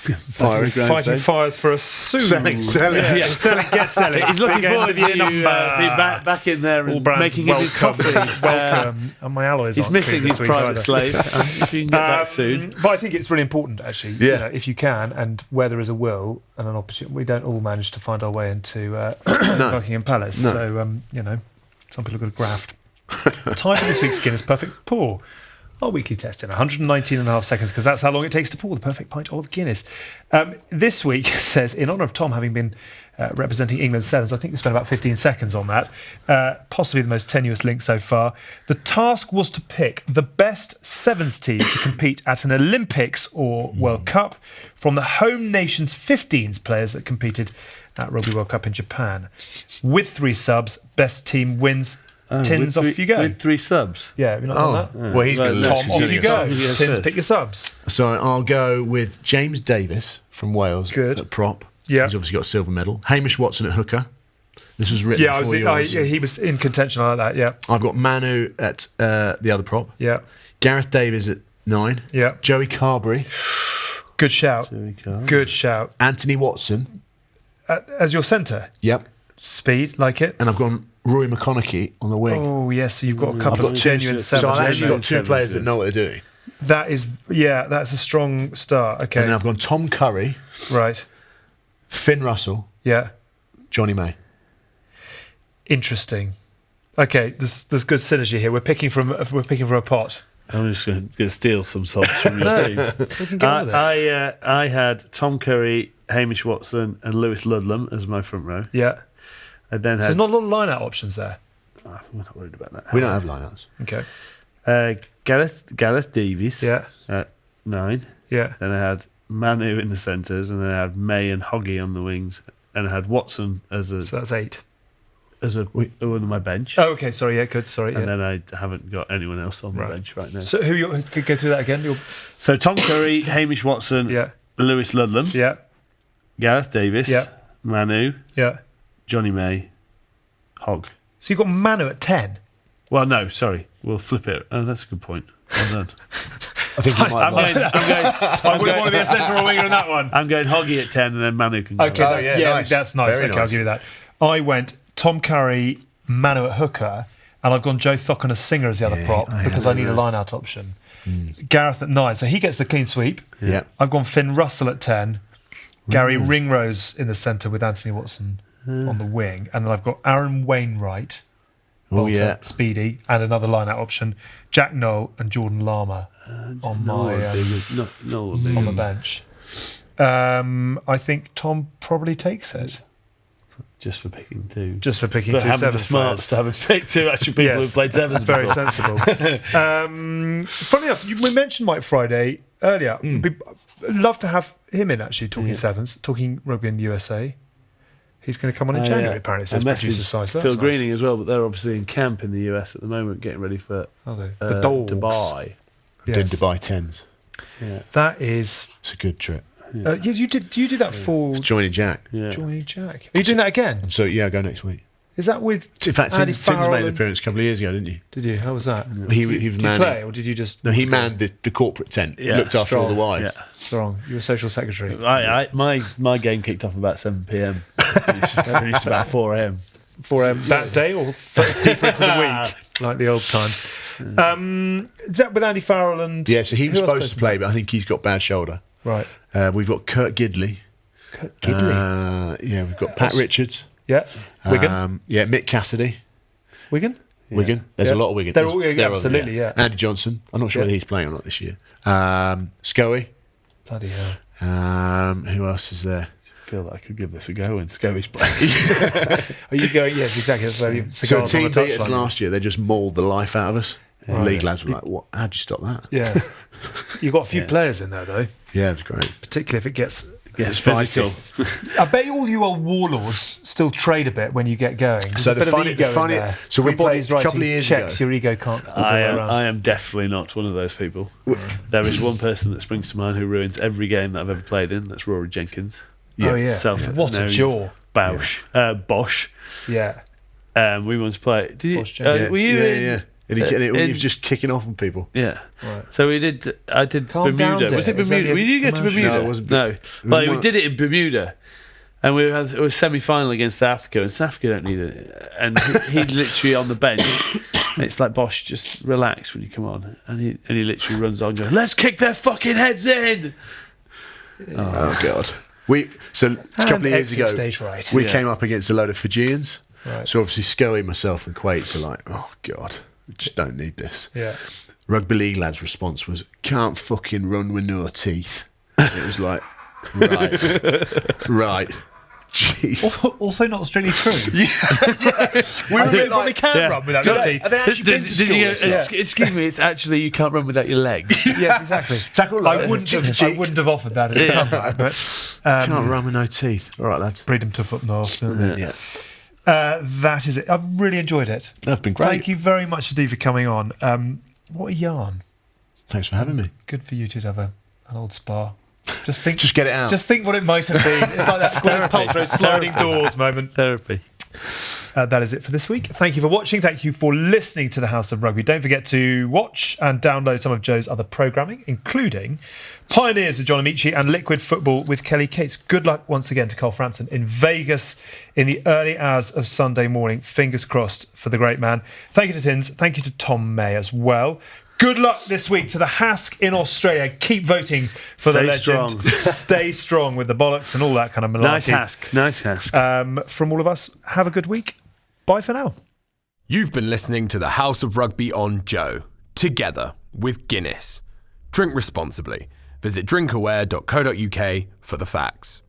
fighting fires for us soon. Selling. Get selling. He's looking forward to you being back in there and making his coffee. Welcome. And my alloys. He's missing his private slave. If you can get back soon. But I think it's really important, actually. If you can, and where there is a will and an opportunity, we don't all manage to find our way into Buckingham Palace. No. So some people have got to graft. Time for this week's Guinness Perfect Pour. Our weekly test in 119.5 seconds, because that's how long it takes to pour the perfect pint of Guinness. This week says, in honour of Tom having been representing England's sevens, I think we spent about 15 seconds on that, possibly the most tenuous link so far. The task was to pick the best sevens team to compete at an Olympics or World Cup from the home nation's 15s players that competed at Rugby World Cup in Japan. With 3 subs, best team wins. Tins, off you go. With 3 subs. Yeah, have you not done that? Well, he's going to Tom, off you go. Tins, pick your subs. So I'll go with James Davis from Wales at prop. Yeah. He's obviously got a silver medal. Hamish Watson at hooker. This was written before yours. He was in contention like that, yeah. I've got Manu at the other prop. Yeah. Gareth Davies at 9. Yeah. Joey Carberry. Good shout. Good shout. Anthony Watson. As your centre? Yep. Speed, like it. And I've gone Rory McConaughey on the wing. Oh, yes, so you've got a couple of genuine sevens. So I've actually got 2 players that know what they're doing. That's a strong start. Okay. And then I've gone Tom Curry. Right. Finn Russell. Yeah. Johnny May. Interesting. Okay, there's good synergy here. We're picking from a pot. I'm just going to steal some subs from your team. We can get with it. I had Tom Curry, Hamish Watson, and Lewis Ludlam as my front row. Yeah. I then had. There's not a lot of line-out options there. We're not worried about that. We don't have line-outs. Okay. Gareth Davies. Yeah. At 9. Yeah. Then I had Manu in the centres, and then I had May and Hoggy on the wings, and I had Watson as a. So that's 8. As one on my bench. Oh, okay. Sorry. Yeah. Good. Sorry. And then I haven't got anyone else on the bench right now. So could go through that again? So Tom Curry, Hamish Watson. Yeah. Lewis Ludlam. Yeah. Gareth Davis. Yeah. Manu. Yeah. Johnny May. Hogg. So you've got Manu at 10. Well, no, sorry. We'll flip it. Oh, that's a good point. Well done. I think you might. I wouldn't want to be a centre or winger in that one. I'm going Hoggy at 10, and then Manu can go. Okay, nice. That's nice. Very Okay, nice. I'll give you that. I went Tom Curry, Manu at hooker, and I've gone Joe Thocken as singer as the other prop because I need a line-out option. Gareth at 9, so he gets the clean sweep. Yeah. I've gone Finn Russell at 10, Gary Ringrose in the centre with Anthony Watson on the wing, and then I've got Aaron Wainwright, bolter, speedy, and another line-out option, Jack Noel and Jordan Lama on the bench. I think Tom probably takes it. Just for picking 2. Just for picking but 2 having sevens the smarts to have picked 2 actual people who played sevens very before. sensible. Funny enough, we mentioned Mike Friday earlier. I'd love to have him in, actually, talking sevens, talking rugby in the USA. He's going to come on in January, apparently. So Phil Greening as well, but they're obviously in camp in the US at the moment, getting ready for the Dogs. Dubai. Doing Dubai 10s. Yeah. That is... It's a good trip. You did that for Joining Jack. Yeah. Johnny Jack. Are you doing that again? So yeah, I go next week. Is that with? In fact, Andy Tim's Farrell made an and- appearance a couple of years ago, didn't you? Did you? How was that? He Did was you manning. play, or did you just? No, he manned the corporate tent. Yeah, Looked after all the strong. wives. Yeah. Strong. You were social secretary. My game kicked off about 7 p.m. Finished about 4 a.m. For that day or deeper into the week, like the old times. Is that with Andy Farrell and? Yeah, so he was who else supposed to play, but I think he's got bad shoulder. Right. We've got Kurt Gidley. Yeah, we've got Pat Richards. Yeah. Wigan. Yeah, Mick Cassidy. Wigan. Wigan. There's Yeah. a lot of Wigan. They're There's- all- yeah, they're absolutely, yeah. Andy Johnson. I'm not sure Yeah. whether he's playing or not this year. Scoey. Bloody hell. Who else is there? I feel like I could give this a go when Scoey's playing. Are you going? Yes, exactly. That's where you So a cigars on team the beat us touchline. last year. They just mauled the life out of us. The Right. league lads were like, "What? How'd you stop that?" Yeah. You've got a few Yeah. players in there though, Yeah, it was great. particularly if it gets. It's physical. I bet all you old warlords still trade a bit when you get going. There's So a bit of ego in there. so we Everybody's played a couple writing of years checks. ago. Your ego can't. all the I way am, around. I am definitely not one of those people. There is one person that springs to mind who ruins every game that I've ever played in. That's Rory Jenkins. Oh yeah. Self- What a no, jaw. Bosch. Yeah. We once played. Did you? Bosch Jenkins. Were you in? Yeah. And he in- was just kicking off on people. Yeah. Right. So we did. I did Calm down, Bermuda. Was Dave. it Is that Bermuda? the Did you go to commercial? Bermuda? No, it wasn't. No. Well, we one- did it in Bermuda, and it was semi-final against South Africa, and South Africa don't need it. And he's literally on the bench. And it's like, Bosch, just relax when you come on, and he literally runs on, going, "Let's kick their fucking heads in." Oh God. A couple of years exit ago, stage right. we Yeah. came up against a load of Fijians. Right. So obviously Scoey, myself, and Quates are like, "Oh God, we just don't need this." Yeah. Rugby league lads' response was, "Can't fucking run with no teeth." It was like, right. Jeez. Also, not strictly true. We were a bit Probably like, can run without your teeth. Have they actually been to Did school? you this go, year? excuse me, it's actually you can't run without your legs. Yes, exactly. Tackle I like wouldn't cheek have. to I cheek. wouldn't have offered that as a comeback, but Can't run with no teeth. All right, lads. breed them tough up north, don't they? Yeah, That is it. I've really enjoyed it. that's been great. Thank you very much, Steve, for coming on. What a yarn. Thanks for having me. Good for you to have an old spa. Just think. Just get it out. Just think what it might have been. It's like that Gwyneth Paltrow sliding doors moment. Therapy. That is it for this week. Thank you for watching. Thank you for listening to the House of Rugby. Don't forget to watch and download some of Joe's other programming, including Pioneers with John Amici and Liquid Football with Kelly Cates. Good luck once again to Carl Frampton in Vegas in the early hours of Sunday morning. Fingers crossed for the great man. Thank you to Tins. Thank you to Tom May as well. Good luck this week to the Hask in Australia. Keep voting for the Stay legend. strong. Stay strong with the bollocks and all that kind of malarkey. Nice Hask. From all of us, have a good week. Bye for now. You've been listening to the House of Rugby on Joe, together with Guinness. Drink responsibly. Visit drinkaware.co.uk for the facts.